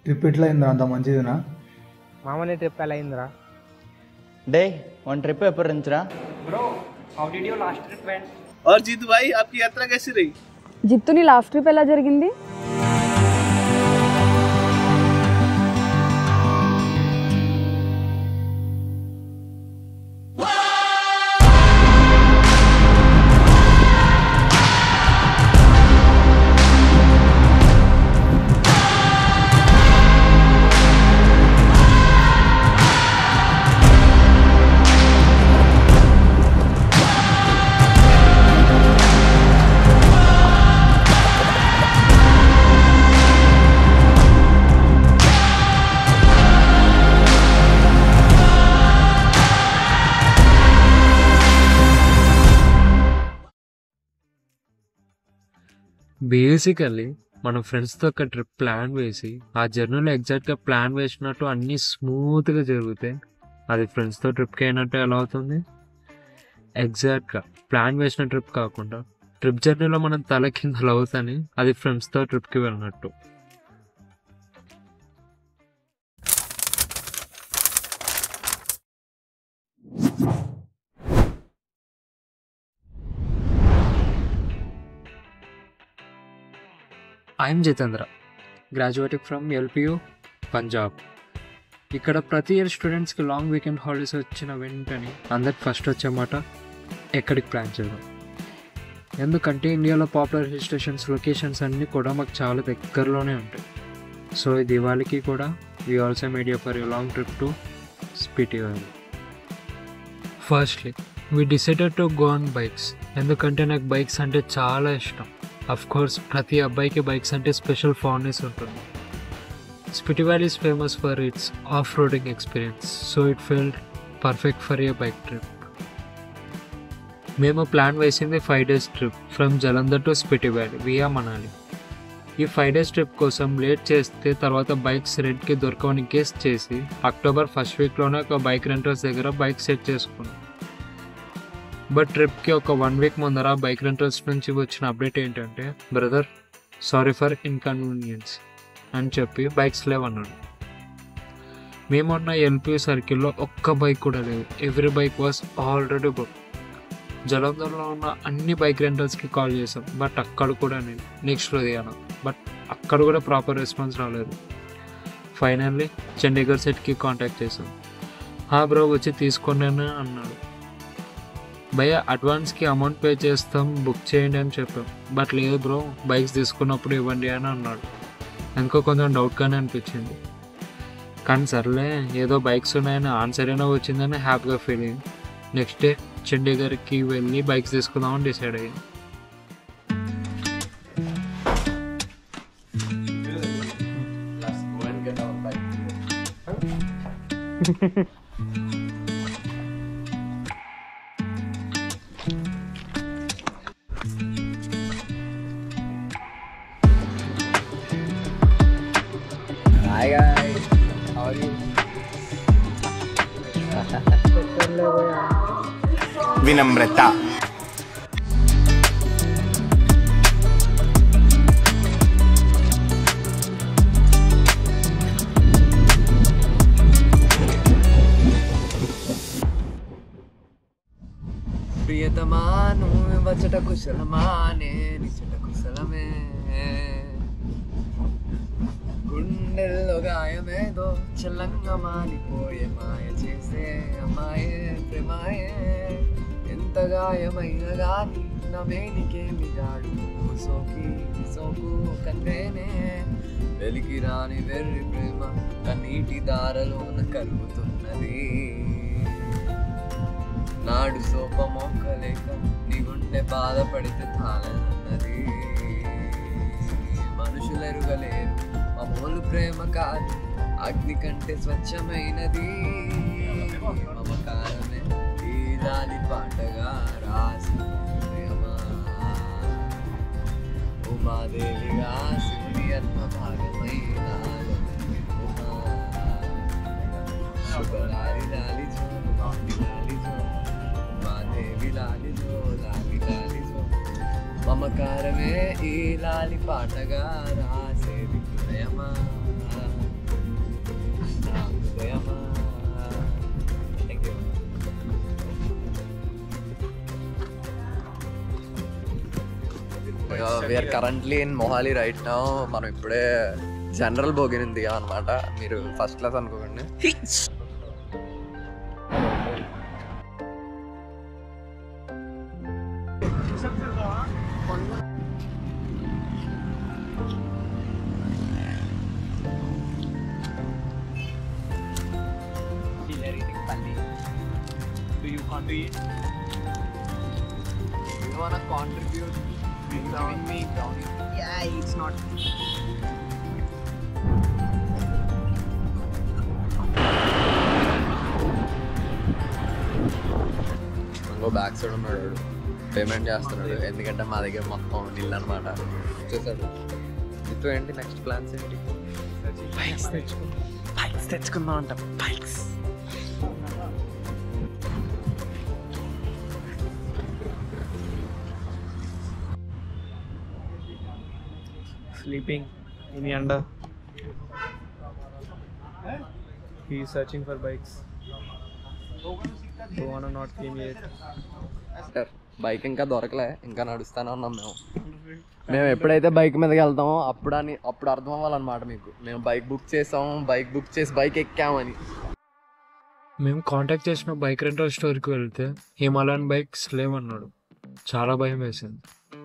Trip ఎట్లా అయిందా? అంత మంచిదినా? మామూలు ట్రిప్ ఎలా అయిందిరా? डे वन ट्रिप एपर रंचरा bro how did your last trip went? और जीतू भाई आपकी यात्रा कैसी रही? జిత్తు నీ లాస్ట్ ట్రిప్ ఎలా జరిగింది? బేసికల్లీ మనం ఫ్రెండ్స్తో ఒక ట్రిప్ ప్లాన్ వేసి ఆ జర్నీలో ఎగ్జాక్ట్గా ప్లాన్ వేసినట్టు అన్నీ స్మూత్గా జరుగుతాయి. అది ఫ్రెండ్స్తో ట్రిప్కి అయినట్టు ఎలా అవుతుంది? ఎగ్జాక్ట్గా ప్లాన్ వేసిన ట్రిప్ కాకుండా ట్రిప్ జర్నీలో మనం తల కిందలు అవుతాని అది ఫ్రెండ్స్తో ట్రిప్కి వెళ్ళినట్టు. I'm Jitendra, graduating from LPU Punjab. ఇక్కడ ప్రతి ఇయర్ స్టూడెంట్స్కి లాంగ్ వీకెండ్ హాలిడేస్ వచ్చిన వెంటనే అందరికి ఫస్ట్ వచ్చే మాట ఎక్కడికి ప్లాన్ చేద్దాం. ఎందుకంటే ఇండియాలో పాపులర్ హిల్ స్టేషన్స్ లొకేషన్స్ అన్నీ కూడా మాకు చాలా దగ్గరలోనే ఉంటాయి. సో ఈ దివాళీకి కూడా we also made for a long trip to Spiti valley. Firstly we decided to go on bikes. ఎందుకంటే నాకు బైక్స్ అంటే చాలా ఇష్టం. అఫ్ కోర్స్ ప్రతి అబ్బాయికి బైక్స్ అంటే స్పెషల్ ఫాండ్నెస్ ఉంటుంది. Spiti valley is famous for it's off roading experience, so it felt perfect for a bike trip. మేము ప్లాన్ వేసింది 5 days trip from Jalandhar to Spiti valley via Manali. ఈ 5 days ట్రిప్ కోసం లేట్ చేస్తే తర్వాత బైక్స్ రెంట్కి దొరకవని గెస్ చేసి అక్టోబర్ ఫస్ట్ వీక్లోనే ఒక బైక్ రెంటర్స్ దగ్గర బైక్ సెట్ చేసుకున్నాం. బట్ ట్రిప్కి ఒక 1 week ముందర బైక్ రెంటల్స్ నుంచి వచ్చిన అప్డేట్ ఏంటంటే, బ్రదర్ సారీ ఫర్ ఇన్కన్వీనియన్స్ అని చెప్పి బైక్స్ లేవన్నాడు. మేమున్న ఎల్పీ సర్కిల్లో ఒక్క బైక్ కూడా లేదు. Every bike was already book. జలంధర్లో ఉన్న అన్ని బైక్ రెంటల్స్కి కాల్ చేసాం, బట్ అక్కడ కూడా నేను నెక్స్ట్ లూధియానా, బట్ అక్కడ కూడా ప్రాపర్ రెస్పాన్స్ రాలేదు. ఫైనల్లీ చండీగఢ్ సెట్కి కాంటాక్ట్ చేసాం. బ్రో వచ్చి తీసుకోండి అని అన్నాడు. భయ్యా అడ్వాన్స్కి అమౌంట్ పే చేస్తాం, బుక్ చేయండి అని చెప్పాం. బట్ లేదు బ్రో బైక్స్ తీసుకున్నప్పుడు ఇవ్వండి అని అన్నాడు. ఎందుకో కొంచెం డౌట్గానే అనిపించింది. కానీ సర్లే ఏదో బైక్స్ ఉన్నాయని ఆన్సర్ అయినా వచ్చిందని హ్యాపీగా ఫీల్ అయ్యింది. నెక్స్ట్ డే చండీగఢ్కి వెళ్ళి బైక్స్ తీసుకుందామని డిసైడ్ అయ్యింది. Hi guys, how are you? विनम्रता ప్రియతమాను వచ్చట కుశలమానే నిచ్చట కుశలమే గుండెల్లో గాయమేదో చల్లంగా మారిపోయే మాయ చేసే అమ్మాయే ప్రేమాయే ఎంత గాయమైన గాని నా మేనికేమి గాడు సోకి సోకు కన్నేనే వెలికి రాని వెర్రి ప్రేమ కన్నీటి దారలోన కలుగుతున్నది. నాడు సోప మొక్కలేక నీ గుండె బాధపడితే తాళనన్నది. మనుషులెరుగలేరు మామూలు ప్రేమ కాదు, అగ్ని కంటే స్వచ్ఛమైనది. మమకారమే ఈ లాలి పాటగా రాసి ప్రేమ ఉమాదేవిగా శివుని ఆత్మ భాగమైన శుభలాలి లాలి జో లాలి జో ఉమాదేవి లాలి జో లాలి లాలి జో. మమకారమే ఈ లాలి పాటగా రాసేది ప్రేమ. Thank you. We are currently in Mohali right now. మనం ఇప్పుడే జనరల్ బోగిని దిగాం అనమాట. మీరు ఫస్ట్ క్లాస్ అనుకోకండి. Do you want to eat? You wanna contribute? Giving me brownie. Yeah, it's not. ఇంకో బ్యాక్ సైడ్ ఉన్నాడు, పేమెంట్ చేస్తున్నాడు. ఎందుకంటే మా దగ్గర మొత్తం నీళ్ళు అనమాట. వచ్చేసాడు. ఇటు ఏంటి నెక్స్ట్ ప్లాన్స్ ఏంటి? బైక్స్ తెచ్చుకుందాం అంట. Bikes Sleeping in Yanda. He is searching for bikes. Rowana not came yet. Bike ఇంకా దొరకలే, ఇంకా నడుస్తూనే ఉన్నాం మేము ఎప్పుడైతే బైక్ మీదకి వెళ్తామో అప్పుడు అర్థం అవ్వాలన్నమాట మీకు. మేము బైక్ బుక్ చేసాం, బుక్ చేసి బైక్ ఎక్కామని. మేము కాంటాక్ట్ చేసిన బైక్ రెంటల్ స్టోర్కి వెళ్తే హిమాలయన్ బైక్స్ లేవన్నాడు. చాలా భయం వేసింది.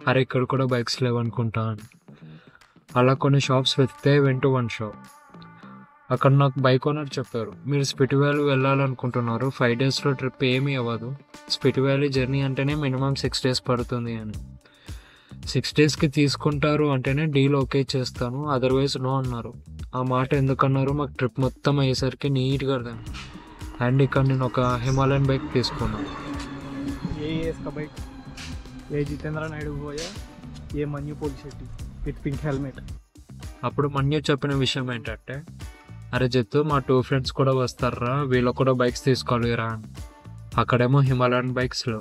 అరే ఇక్కడ కూడా బైక్స్ లేవనుకుంటా అని. అలా కొన్ని షాప్స్ వెతికితే వెంట వన్ షాప్. అక్కడ నాకు బైక్ ఓనర్ చెప్పారు, మీరు స్పిటి వ్యాలీ వెళ్ళాలనుకుంటున్నారు, 5 డేస్లో ట్రిప్ ఏమీ అవ్వదు. స్పిటి వ్యాలీ జర్నీ అంటేనే మినిమం 6 డేస్ పడుతుంది అని. 6 డేస్కి తీసుకుంటారు అంటేనే డీల్ ఓకే చేస్తాను, అదర్వైజ్ నో అన్నారు. ఆ మాట ఎందుకన్నారు, మాకు ట్రిప్ మొత్తం అయ్యేసరికి నీట్గా అర్థం. అండ్ ఇక్కడ నేను ఒక హిమాలయన్ బైక్ తీసుకున్నాను. ये इसका बाइक, ये जितेंद्र नायडू होया, ये मन्यू पोलिशेट्टी విత్ పింక్ హెల్మెట్. అప్పుడు మన్యు చెప్పిన విషయం ఏంటంటే, అరే జిత్తు మా 2 ఫ్రెండ్స్ కూడా వస్తారా, వీళ్ళు కూడా బైక్స్ తీసుకోలేరా అని. అక్కడేమో హిమాలయన్ బైక్స్లో.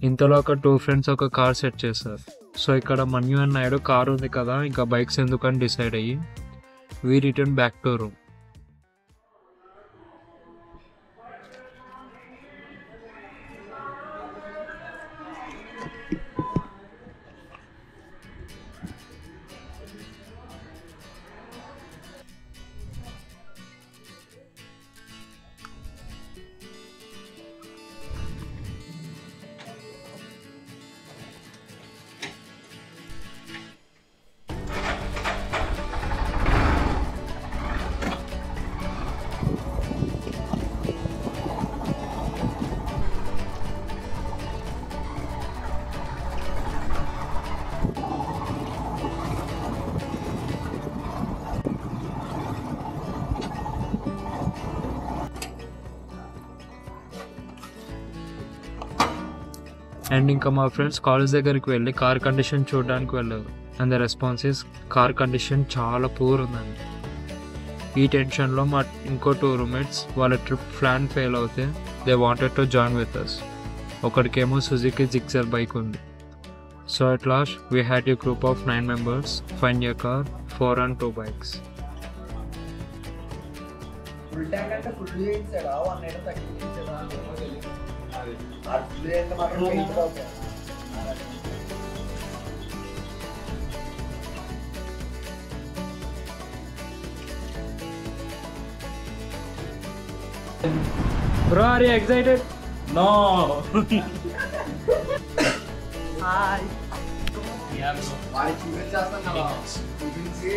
ఇంతలో ఒక 2 ఫ్రెండ్స్ ఒక కార్ సెట్ చేశారు. సో ఇక్కడ మన్యు అండ్ నాయుడు కార్ ఉంది కదా, ఇంకా బైక్స్ ఎందుకని డిసైడ్ అయ్యి we return back to room. And ఇంకా మా ఫ్రెండ్స్ కాలేజ్ దగ్గరికి వెళ్ళి కార్ కండిషన్ చూడడానికి వెళ్ళారు. And the response is car condition చాలా పూర్ ఉందండి. ఈ టెన్షన్లో మా ఇంకో 2 రూమ్మేట్స్ వాళ్ళ ట్రిప్ ప్లాన్ ఫెయిల్ అవుతే they wanted to join with us. ఒకడికేమో సుజుకి జిక్సర్ బైక్ ఉంది. So at last we had a group of 9 members find a car, 4 and 2 bikes. Full tank అంటే ఫుల్ చేయించాడా, 1 లీటర్ తగ్గించాడా ఆ full చేస్తే మాత్రం పెంచుతావు. Bro, are you excited? No. Hi. Yeah, bro. వాడి చూపించేస్తాను కదా, చూపించి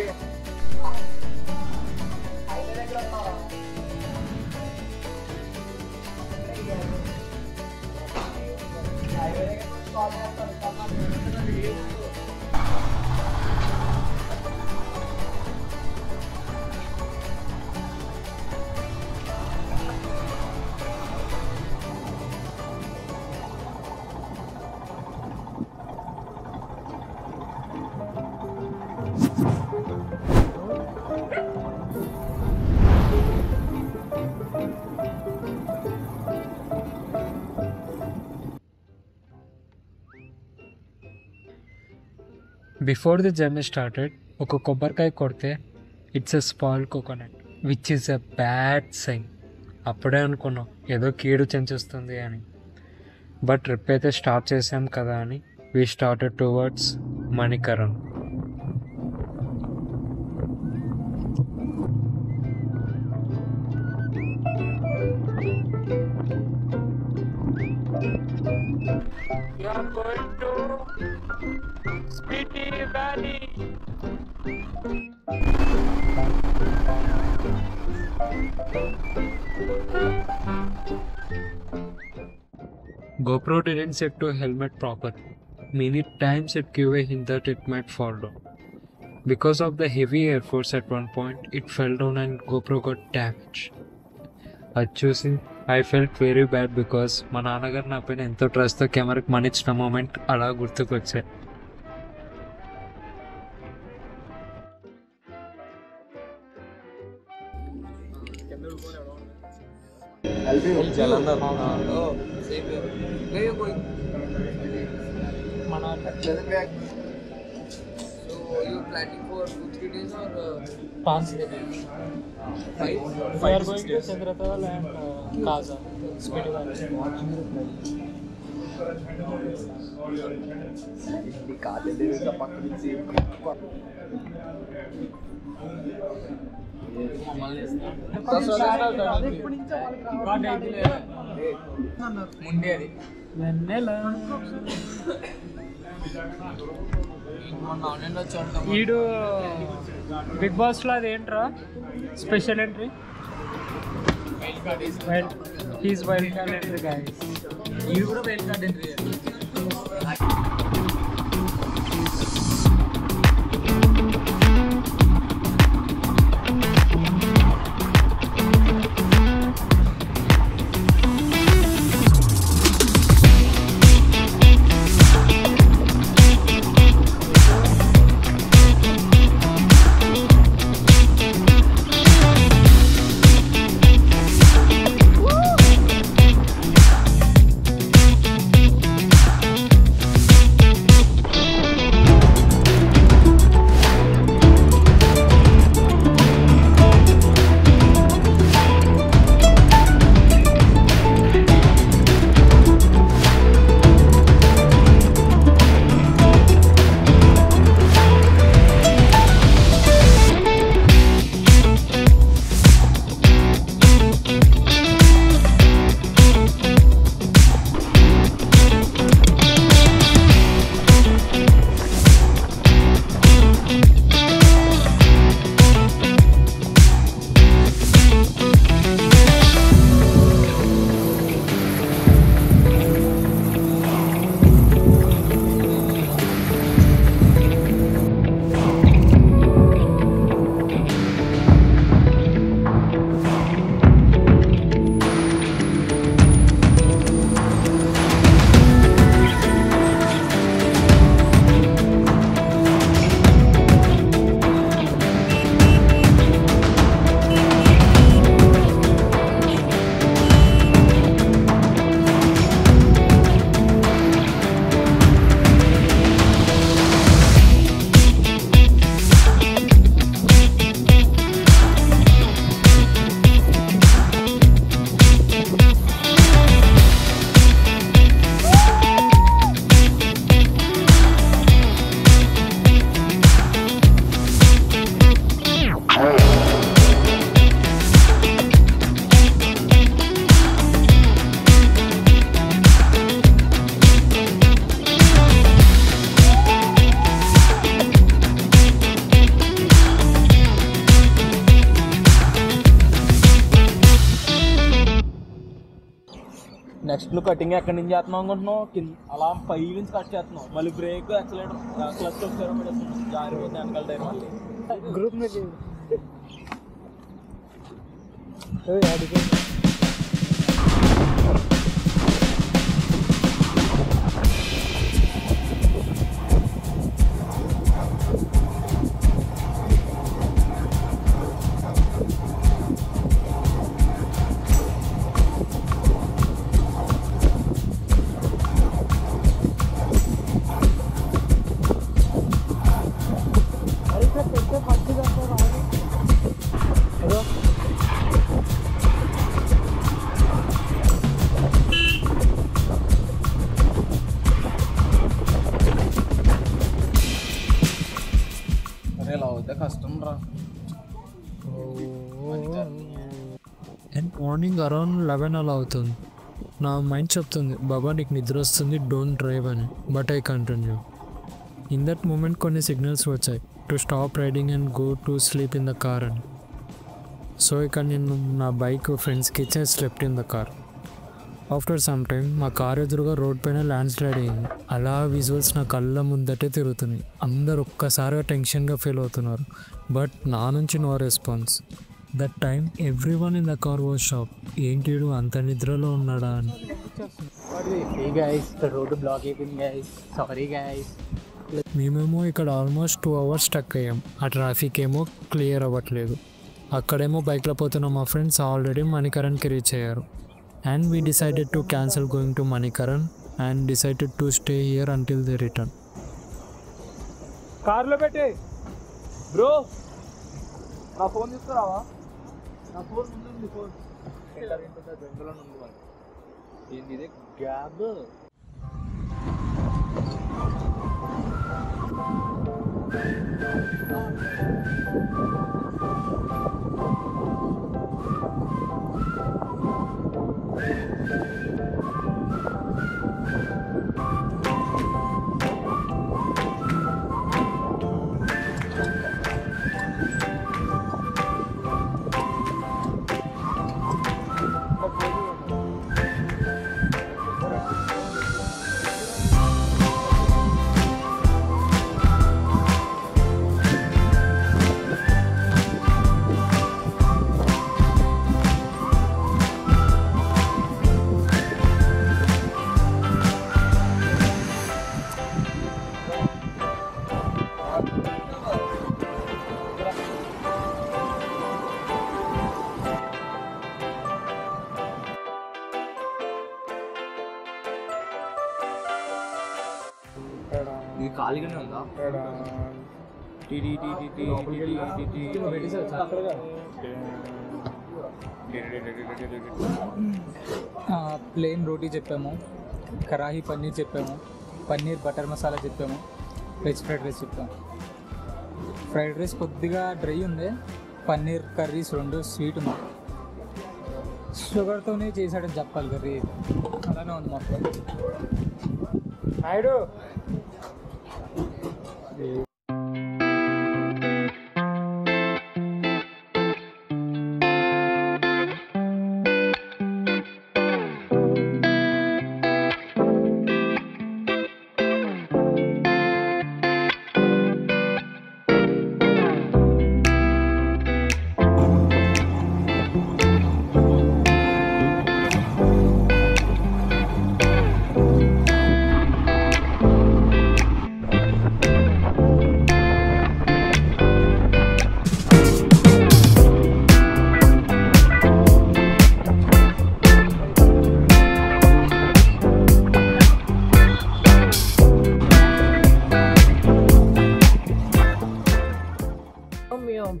బిఫోర్ ది జర్నీ స్టార్టెడ్ ఒక కొబ్బరికాయ కొడితే it's a spoil coconut. Which is a bad sign. అప్పుడే అనుకున్నాం ఏదో కీడు చెంచుస్తుంది అని. బట్ ట్రిప్ అయితే స్టార్ట్ చేసాం కదా అని we started towards Manikaran. GoPro didn't set to helmet properly. Many times it gave a hint that it might fall down. Because of the heavy air force at one point, it fell down and GoPro got damaged. అది చూసి I felt very bad because మా నాన్నగారు నా పైన ఎంతో ట్రస్ట్తో కెమెరాకి money ఇచ్చిన moment అలా గుర్తుకొచ్చాయి. ఈడు బిగ్ బాస్ లో అదేంట్రా special entry? He's wild card entry guys. ఈడు కూడా వైల్డ్ కార్డ్ ఎంట్రీ. నెక్స్ట్ నువ్వు కటింగ్ ఎక్కడి నుంచి చేస్తున్నావు అనుకుంటున్నావు? కింద అలా పై నుంచి కట్ చేస్తున్నావు, మళ్ళీ బ్రేక్ యాక్సిలేటర్ క్లచ్ వచ్చారు జారిపోతే వెనకాల టైర్ మళ్ళీ గ్రూప్ నుంచి ఇలా అవుతే కష్టం రా. అండ్ మార్నింగ్ అరౌండ్ 11 అలా అవుతుంది. నా మైండ్ చెప్తుంది బాబా నీకు నిద్ర వస్తుంది, డోంట్ డ్రైవ్ అని. But I continue. In that moment కొన్ని సిగ్నల్స్ వచ్చాయి to stop riding and go to sleep in the car అని. సో ఇక నేను నా బైక్ ఫ్రెండ్స్కి ఇచ్చి slept in the car. After some time మా కార్ ఎదురుగా రోడ్ పైన ల్యాండ్ స్లైడ్ అయ్యింది. అలా విజువల్స్ నా కళ్ళ ముందటే తిరుగుతున్నాయి. అందరు ఒక్కసారిగా టెన్షన్గా ఫీల్ అవుతున్నారు. బట్ నా నుంచి no response. That time every one in the car was shock. ఏంటి వీడు అంత నిద్రలో ఉన్నాడా అని. రోడ్డు బ్లాక్ అయిపోయింది గైస్, సారీ గైస్. మేమేమో ఇక్కడ ఆల్మోస్ట్ 2 hours స్టక్ అయ్యాం. ఆ ట్రాఫిక్ ఏమో క్లియర్ అవ్వట్లేదు. అక్కడేమో బైక్లో పోతున్న మా ఫ్రెండ్స్ ఆల్రెడీ మణికరణ్కి రీచ్ అయ్యారు. And we decided to cancel going to Manikaran and decided to stay here until they return. కార్లో పెట్టే బ్రో, నా ఫోన్ తీసుకురావా? నా ఫోన్ ముందు ఫోన్ బెంగళూరు ఉంది. ఏంది ఇదే గ్యాబ్? ఇది ఖాళీగానే ఉందా? ప్లెయిన్ రోటీ చెప్పాము, కరాహీ పన్నీర్ చెప్పాము, పన్నీర్ బటర్ మసాలా చెప్పాము, వెజ్ ఫ్రైడ్ రైస్ చెప్పాము. ఫ్రైడ్ రైస్ కొద్దిగా డ్రై ఉంది, పన్నీర్ కర్రీస్ 2 స్వీట్ ఉంది. షుగర్తోనే చేసాడని చెప్పాలి కర్రీ, అలానే ఉంది మాకు. నాయుడు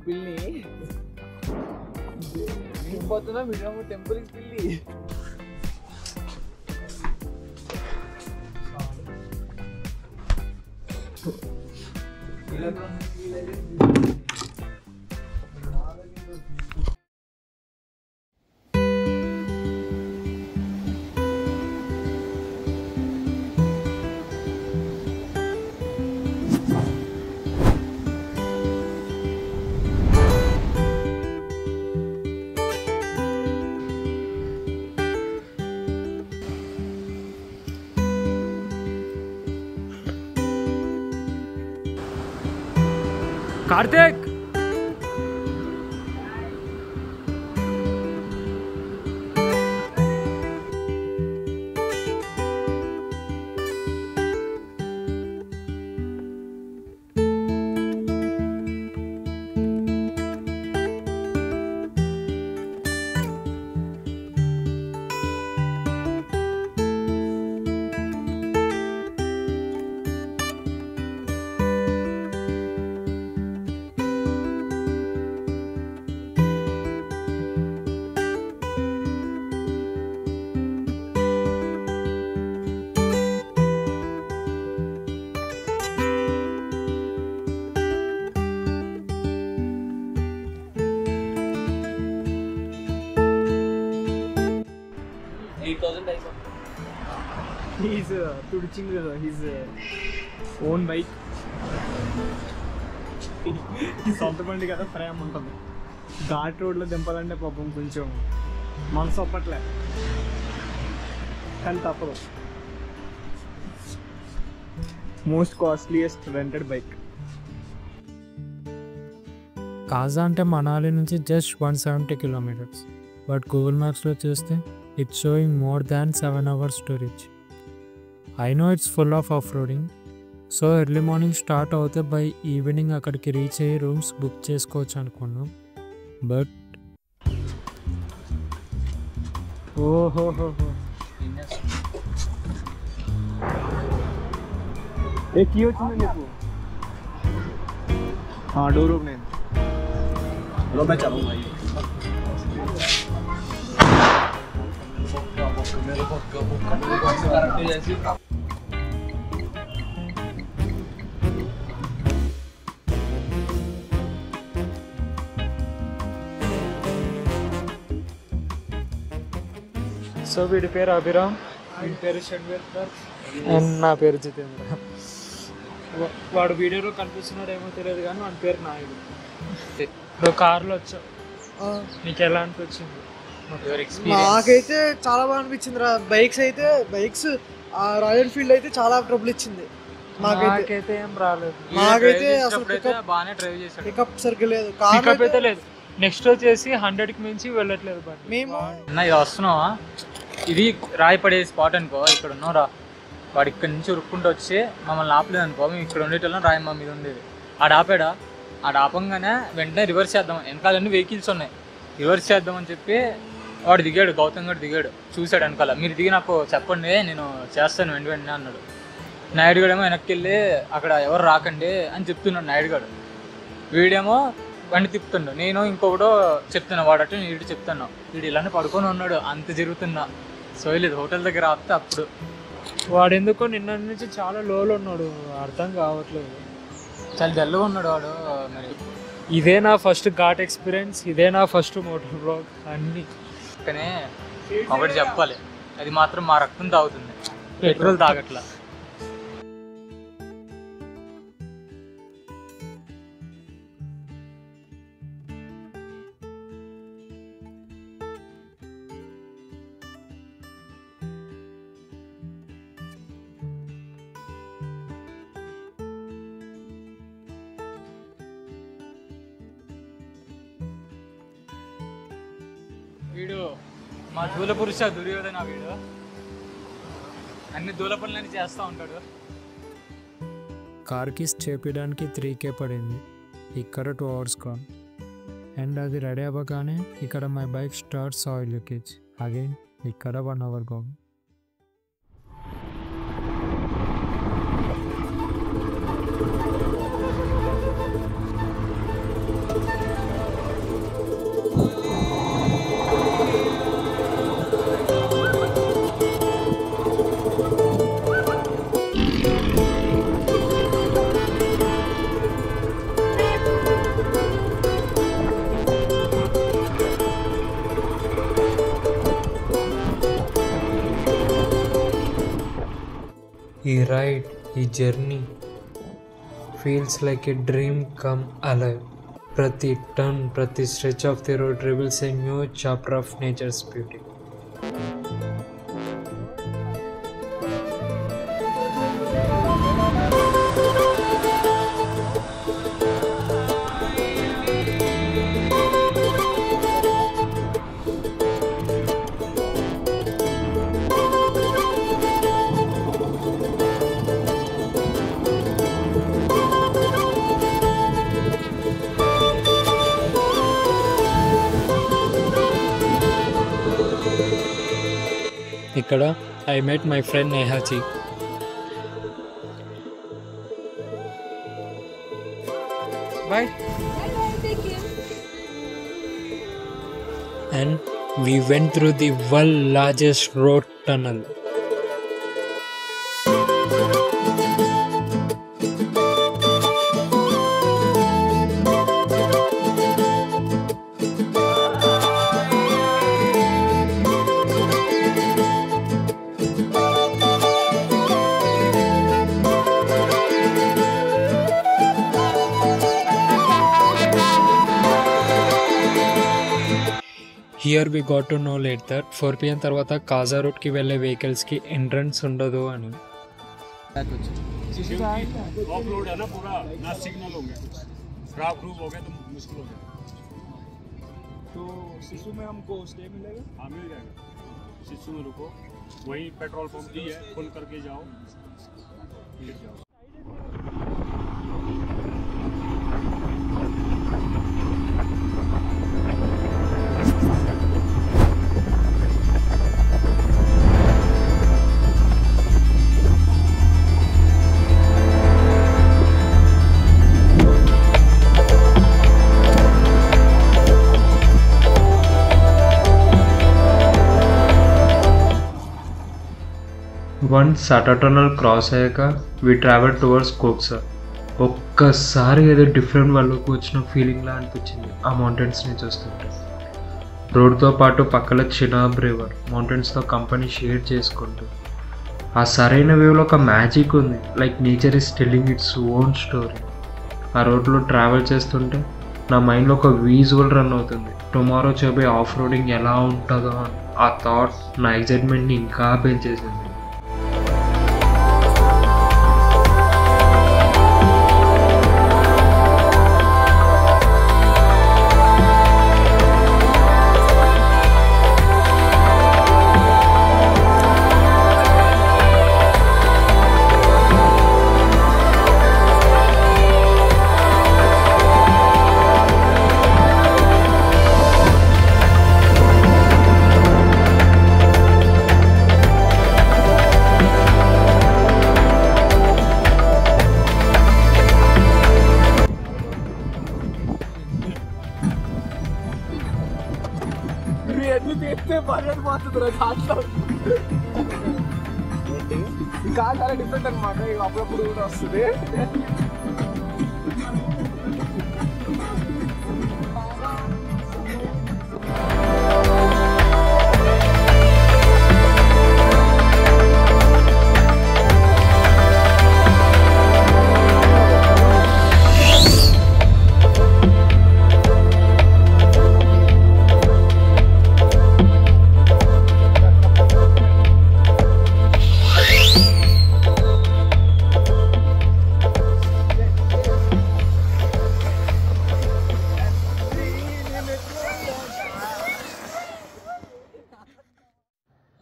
పిల్లి పోతున్నా మేము టెంపుల్కి పిల్లి. కార్తీక్ హీస్ తుడిచింగ్ హీస్ ఓన్ బైక్. సొంత బండి కదా ప్రేమ ఉంటుంది. ఘాట్ రోడ్లో దింపాలంటే పాపం కొంచెం మనసు ఒప్పట్లే, కానీ తప్పదు. Most costliest rented bike. Kaza అంటే మనాలి నుంచి జస్ట్ 170 కిలోమీటర్స్, బట్ గూగుల్ మ్యాప్స్లో చూస్తే it's showing more than 7 hours to reach. I know it's full of off roading, so early morning start అవుతే బై ఈవినింగ్ అక్కడికి రీచ్ అయ్యి రూమ్స్ బుక్ చేసుకోవచ్చు అనుకున్నాం. But ఓహోహో ఏ కీ వచ్చింది నీకు? డోర్ ఓపెన్ అయింది. హలో मैं चलूँ भाई. సో వీడి పేరు అభిరామ్, వీడి పేరు షణ్వేత్కర్, అండ్ నా పేరు జితేంద్ర. వాడు వీడియోలో కనిపిస్తున్నాడు ఏమో తెలియదు కానీ వాడి పేరు నాయుడు. ఇప్పుడు కార్లో వచ్చావు, నీకు ఎలా అనిపించింది? నాకైతే చాలా బాగా అనిపించింది రా. బైక్స్ రాయల్ ఎన్ఫీల్డ్ అయితే చాలా ట్రబుల్ ఇచ్చింది. నాకైతే ఏం రాలేదు. నాకైతే అసలు బాగానే డ్రైవ్ చేశాడు, పికప్ సరిగ్గా లేదు, పికప్ అయితే లేదు. నెక్స్ట్ వచ్చేసి 100కి మించి వెళ్ళట్లేదు బండి. మేము ఇది వస్తున్నావా, ఇది రాయి పడే స్పాట్ అనుకో, ఇక్కడ ఉన్నావురా. వాడు ఇక్కడ నుంచి ఉరుక్కుంటూ వచ్చి మమ్మల్ని ఆపలేదు అనుకో, మేము ఇక్కడ ఉండేటోళ్ళం, రాయి మా మీద ఉండేది. ఆడ ఆపంగానే వెంటనే రివర్స్ చేద్దాం, వెనకాలన్నీ వెహికల్స్ ఉన్నాయి, రివర్స్ చేద్దామని చెప్పి వాడు దిగాడు, గౌతమ్ గారు దిగాడు, చూశాడు వెనకాల. మీరు దిగి నాకు చెప్పండి, నేను చేస్తాను వెంటనే అన్నాడు. నాయుడు గడేమో వెనక్కి వెళ్ళి అక్కడ ఎవరు రాకండి అని చెప్తున్నాడు నాయుడు గారు. వీడేమో బండి తిప్పుతుండు, నేను ఇంకొకటో చెప్తున్నా, వాడట్టు నేను ఇటు చెప్తున్నా. వీడు ఇలానే పడుకొని ఉన్నాడు, అంత జరుగుతున్నా సోయలేదు. హోటల్ దగ్గర ఆపితే అప్పుడు వాడు ఎందుకో నిన్న నుంచి చాలా లోలో ఉన్నాడు, అర్థం కావట్లేదు. చాలా డల్గా ఉన్నాడు వాడు. మరి ఇదే నా ఫస్ట్ ఘాట్ ఎక్స్పీరియన్స్, ఇదే నా ఫస్ట్ మోటార్ బ్లాగ్. అన్నీ కానీ ఒకటి చెప్పాలి, అది మాత్రం మా రక్తం తాగుతుంది, పెట్రోల్ తాగట్లా. వీడు మా దూల పురుష దుర్యోధన. వీడు అన్ని దూల పనులన్నీ చేస్తూ ఉంటాడు. కార్కి చేపించడానికి 3K పడింది, ఇక్కడ 2 hours కాన్. అండ్ అది రెడీ అవ్వగానే ఇక్కడ my bike starts oil leakage again, ఇక్కడ 1 hour కాన్. ఈ రైడ్, ఈ journey feels like a dream come alive. ప్రతి టర్న్, ప్రతి stretch of the road reveals a new chapter of nature's beauty. ఇక్కడ I met my friend Nehachi. Bye. And we went through the world's largest road tunnel. Here we got to know late that 4 PM తర్వాత కాజా రూట్కి వెళ్ళే వెహికల్స్కి entrance ఉండదు అని. Of road है ना पूरा, ना signal हो गया, खराब ग्रुप हो गया तो मुश्किल हो गया. तो शिशु में हमको स्टे मिलेगा? हाँ मिल जाएगा. शिशु में रुको, वहीं पेट्रोल पंप भी है, फुल करके जाओ, लेट जाओ. వన్స్ సాటా టనల్ క్రాస్ అయ్యాక వి ట్రావెల్ టువర్డ్స్ కోక్సా. ఒక్కసారి ఏదో డిఫరెంట్ వాళ్ళకి వచ్చిన ఫీలింగ్లా అనిపించింది ఆ మౌంటైన్స్ని చూస్తుంటే. రోడ్తో పాటు పక్కల చినాబ్ రివర్ మౌంటైన్స్తో కంపెనీ షేర్ చేసుకుంటూ ఆ సరైన వేవ్లో ఒక మ్యాజిక్ ఉంది. Like nature is telling its own story. ఆ రోడ్లో ట్రావెల్ చేస్తుంటే నా మైండ్లో ఒక విజువల్ రన్ అవుతుంది. టుమారో చేయబోయే ఆఫ్ రోడింగ్ ఎలా ఉంటుందో అని. ఆ థాట్ నా ఎగ్జైట్మెంట్ని ఇంకా పెంచేసింది. చాలా డిఫరెంట్ అనమాట. అప్పుడప్పుడు కూడా వస్తుంది.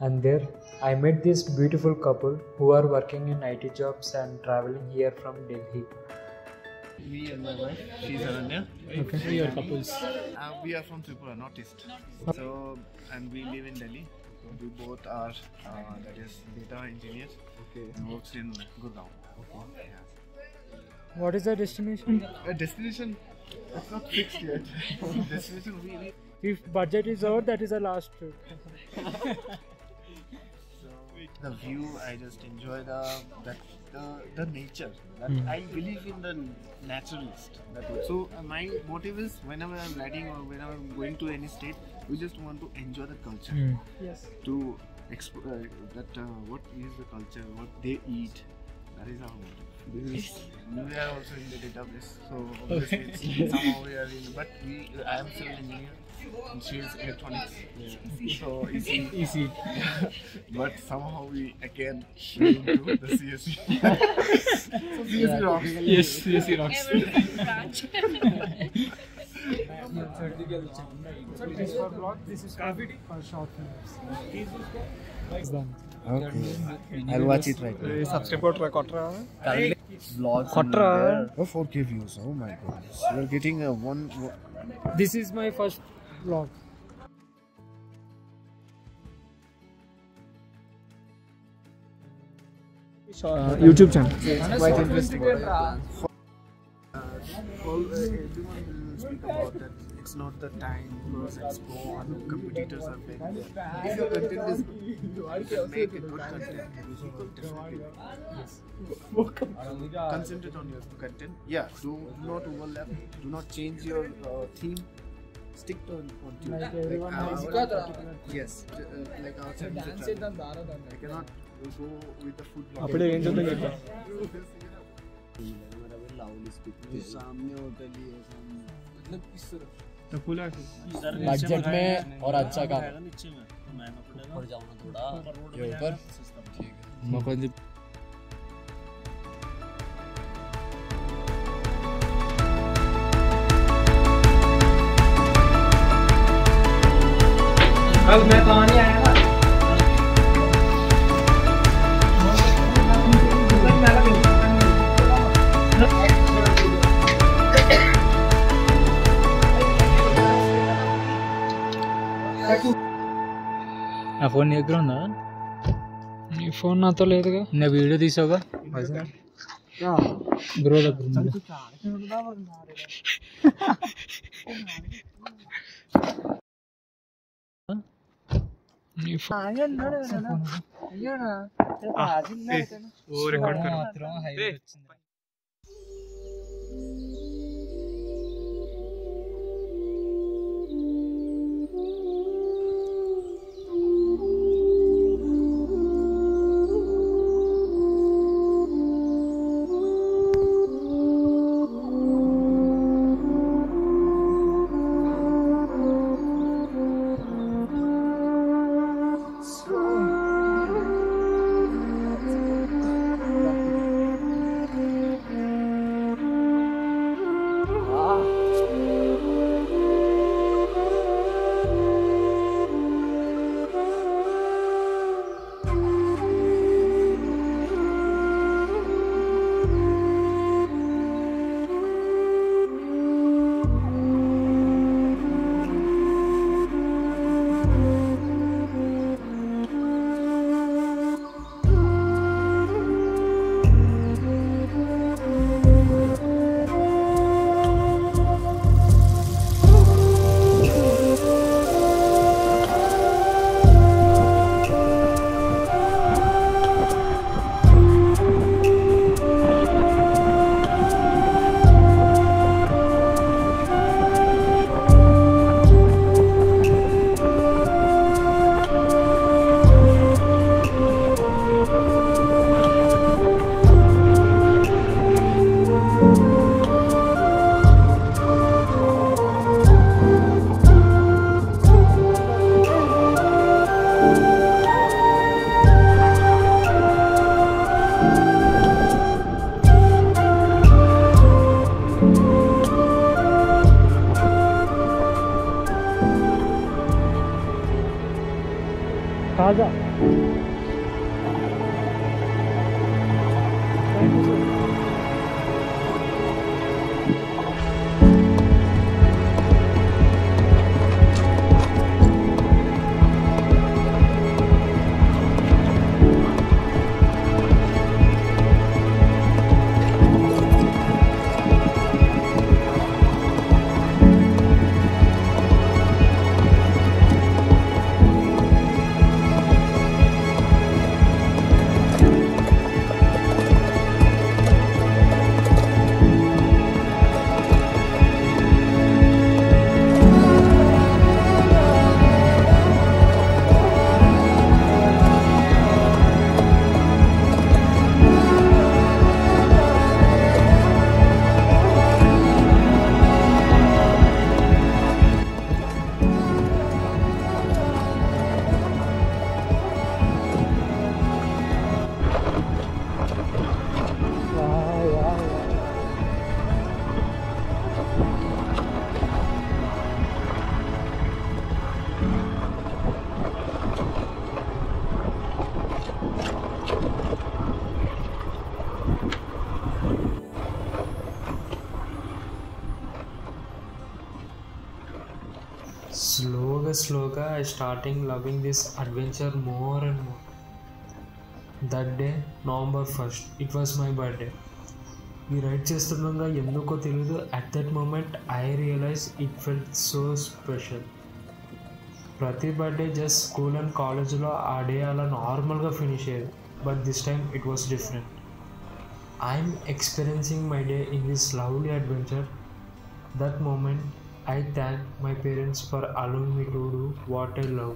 And there I met this beautiful couple who are working in IT jobs and traveling here from Delhi. Me and my wife, she's Ananya. Okay, we are couples. We are from Tripura, Northeast. So, and we live in Delhi. We both are, that is, data engineers. Okay. And works in Gurgaon. Okay. Yeah. What is the destination? Destination, it's not fixed yet. Destination, we If budget is over, that is the last trip. the view, I just enjoy the nature. That I believe in the naturalist. So my motive is whenever I'm riding or whenever I'm going to any state, we just want to enjoy the culture. Yes. To explore what is the culture, what they eat. That is our motive. We are also in the database, so obviously somehow we are in. But I am civil engineer and she is electronics. So easy. But somehow we again went into the CSE. So CSE rocks. Yes, CSE rocks. This is for vlog. This is for short films. Okay. I'll watch it right now. Subscribe kotra. Vlogs. Kotra. Oh, 4K views. Oh my goodness. You're getting a one. This is my first vlog. YouTube channel. Quite interesting. Everyone will speak about that. It's not the time because expo and competitors are big. If your content is good, you can make a good content. Concentrate on your content. Yeah, do not overlap. Do not change your theme. Stick to on theme. Yes, like our channel. I cannot go with the food. అప్పుడే ఏం చెప్తాం చెప్పా सामने hotel ही है, सामने मतलब इस तरफ बजट में और अच्छा काम ऊपर जाऊंगा थोड़ा ये ऊपर ठीक है मकंदी कल मैं पानी आया था నా ఫోన్ నీ దగ్గర ఉందా? నీ ఫోన్ నాతో లేదుగా. నా వీడియో తీసావుగా బ్రో దగ్గర ఉంది. నీ ఫోన్ మాత్రం హైలైట్ వచ్చింది. ताज़ा Slowly, I starting loving this adventure more and more. That day, November 1st, it was my birthday. ఈ రైడ్ చేస్తుండగా ఎందుకో తెలియదు, at that moment I realise it felt so special. ప్రతి బర్త్డే జస్ట్ స్కూల్ అండ్ కాలేజ్లో ఆ day అలా నార్మల్గా finish అయ్యేది, but this time it was different. I'm experiencing my day in this lovely adventure. That moment I thank my parents for allowing me to do what I love.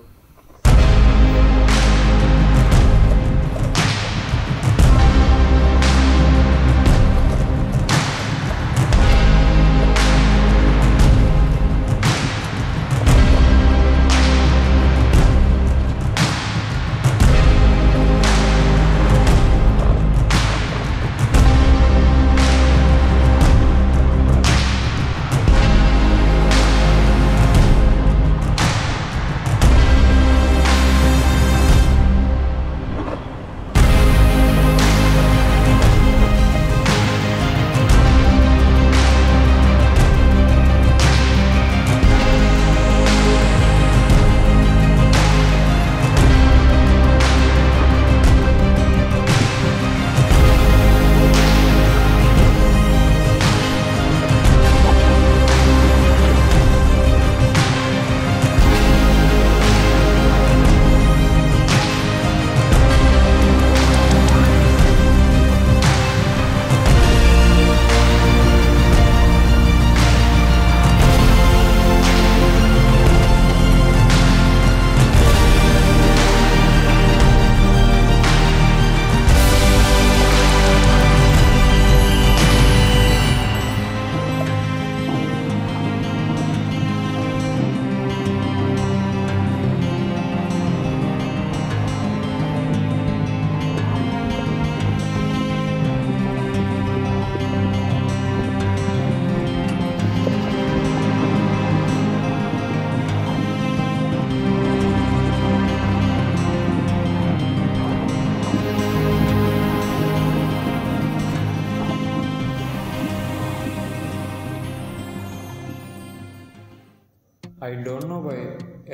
I don't know by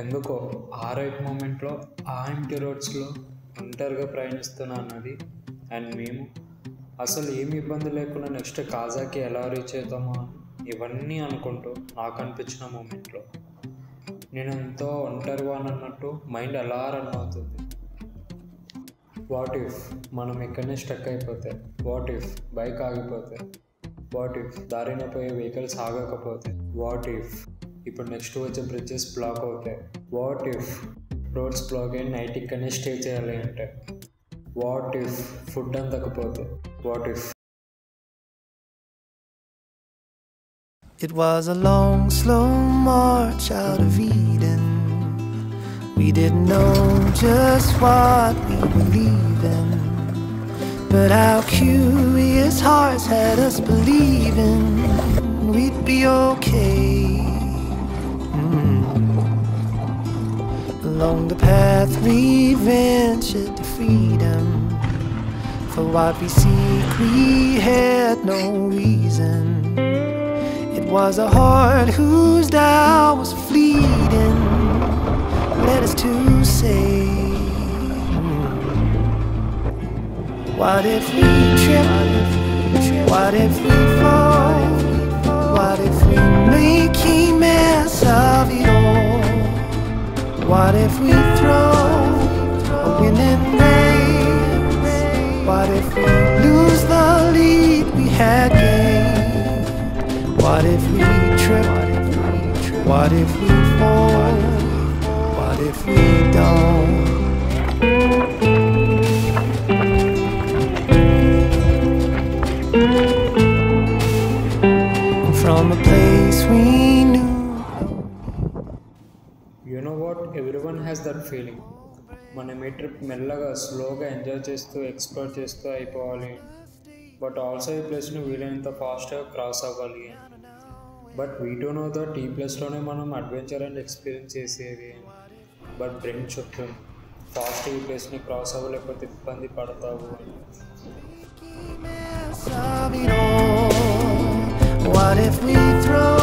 ఎందుకో ఆ right మూమెంట్లో ఆ empty రోడ్స్లో ఒంటరిగా ప్రయాణిస్తున్నా అన్నది. And మేము అసలు ఏమి ఇబ్బంది లేకుండా నెక్స్ట్ కాజాకి ఎలా రీచ్ అవుతామో ఇవన్నీ అనుకుంటూ నాకు అనిపించిన మూమెంట్లో నేను ఎంతో ఒంటరిగా అన్నట్టు మైండ్ ఎలా రన్ అవుతుంది. వాట్ ఇఫ్ మనం ఇక్కడనే స్టక్ అయిపోతే, వాట్ ఇఫ్ బైక్ ఆగిపోతే, వాట్ ఇఫ్ దారిన పోయే వెహికల్స్ ఆగకపోతే, వాట్ ఇఫ్ ఇప్పుడు నెక్స్ట్ వచ్చే బ్రిడ్జెస్ బ్లాక్ అవుతాయి, వాట్ ఇఫ్ రోడ్స్ బ్లాక్ అయ్యి నైట్ ఇక్కడనే స్టే చేయాలి అంటే, వాట్ ఇఫ్ ఫుడ్ అందకపోతే, what if. It was a long, slow march out of Eden. We didn't know just what we were leaving, but our curious hearts had us believing we'd be okay. Along the path we ventured to freedom. For what we seek we had no reason. It was a heart whose doubt was fleeting, led us to say, what if we trip? What if we fall? What if we make a mess of it all? What if we throw a winning race? What if we lose the lead we had gained? What if we trip? What if we fall? What if we don't? From a place we knew. You know what? Everyone has that feeling. మనం ఈ trip మెల్లగా స్లోగా enjoy చేస్తూ explore చేస్తూ అయిపోవాలి, but also ఈ ప్లేస్ని వీలైనంత ఫాస్ట్గా క్రాస్ అవ్వాలి. But we don't know that ఈ ప్లేస్లోనే మనం అడ్వెంచర్ అండ్ ఎక్స్పీరియన్స్ చేసేది. బట్ బ్రెయిన్ చెప్తుంది ఫాస్ట్ ఈ ప్లేస్ని క్రాస్ అవ్వలేకపోతే ఇబ్బంది పడతావు అని. What if we throw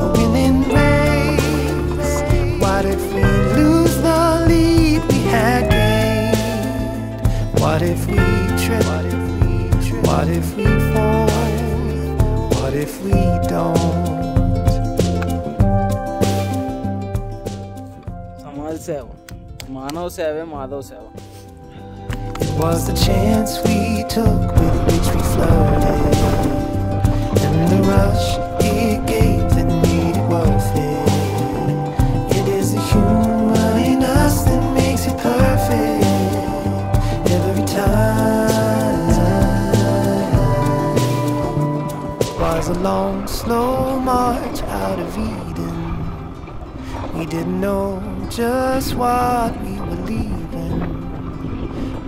a winning race? What if we lose the lead we had gained? What if we trip? What if we fall? What if we don't? సమాజ సేవ, మానవ సేవే మాధవ సేవ. It was the chance we took with which we flirted, and the rush it gave that made it worth it. It is the humor in us that makes it perfect every time. It was a long, slow march out of Eden. We didn't know just what we were leaving,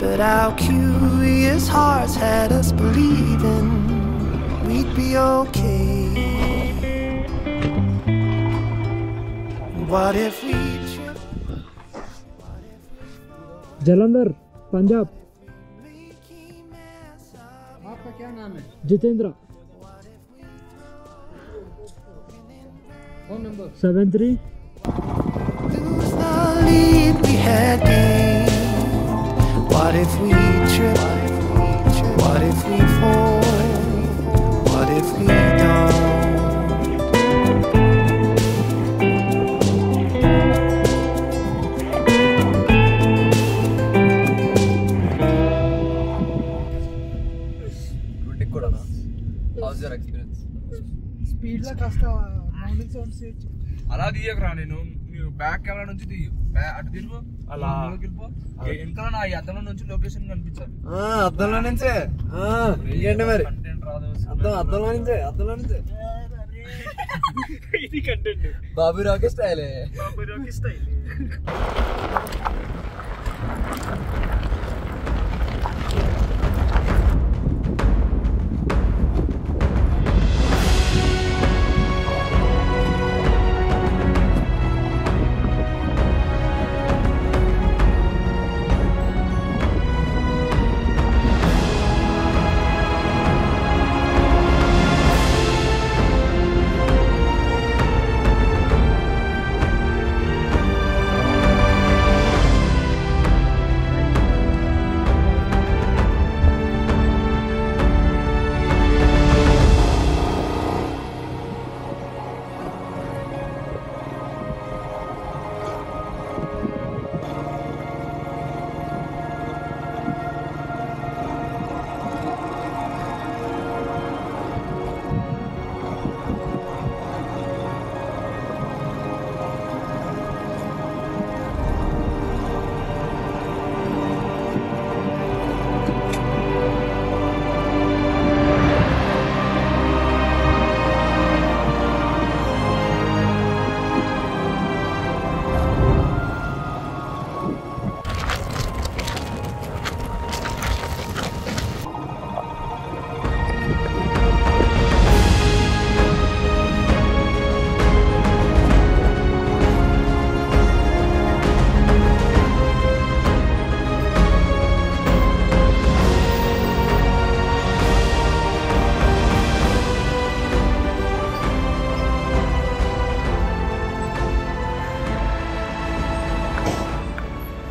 but our curious hearts had us believing we'd be okay. What if we trip? Jalandhar Punjab. आपका क्या नाम है? Jitendra. Phone number 73. Lose the lead we had gained. What if we trip? What if we fall? What if we don't? How's your experience? Speed లో కాస్త mourning sounds అలా తీయకరా, నేను back camera నుంచి తీయు, అటు తిరుగు, అలా వెనకాల నా ఈ అద్దంలో నుంచి లొకేషన్ కనిపించాలి. అద్దంలో నుంచే ఇంకేంటి మరి అద్దంలో నుంచే ఇది కంటెంట్. బాబు రాకే స్టైలే. బాబు రాకీ స్టైల్.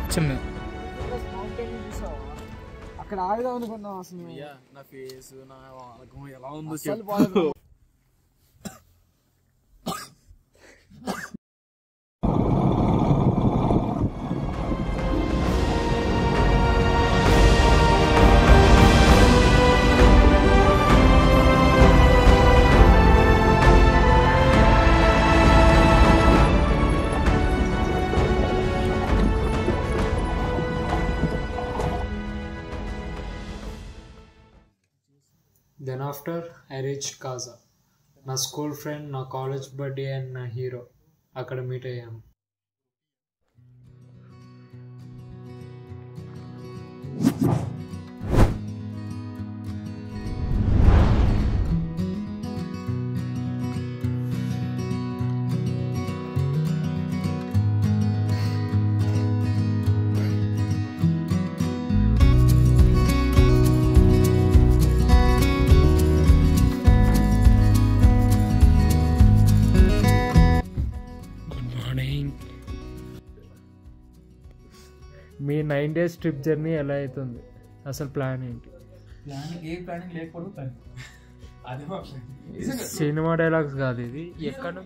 వచ్చాం మేము. అక్కడ ఆగుదాం అనుకున్నాం అసలు. నా ఫేస్ నా వాలకం ఎలా ఉందో అసలు బాగాలేదు. Then after I reached Casa. నా స్కూల్ ఫ్రెండ్, నా కాలేజ్ బడ్డీ అండ్ నా హీరో అక్కడ మీట్ అయ్యాము. మీ 9 days ట్రిప్ జర్నీ ఎలా అవుతుంది? అసలు ప్లాన్ ఏంటి? ప్లానింగ్ లేకపోతే సినిమా డైలాగ్స్ కాదు ఇది. ఎక్కడ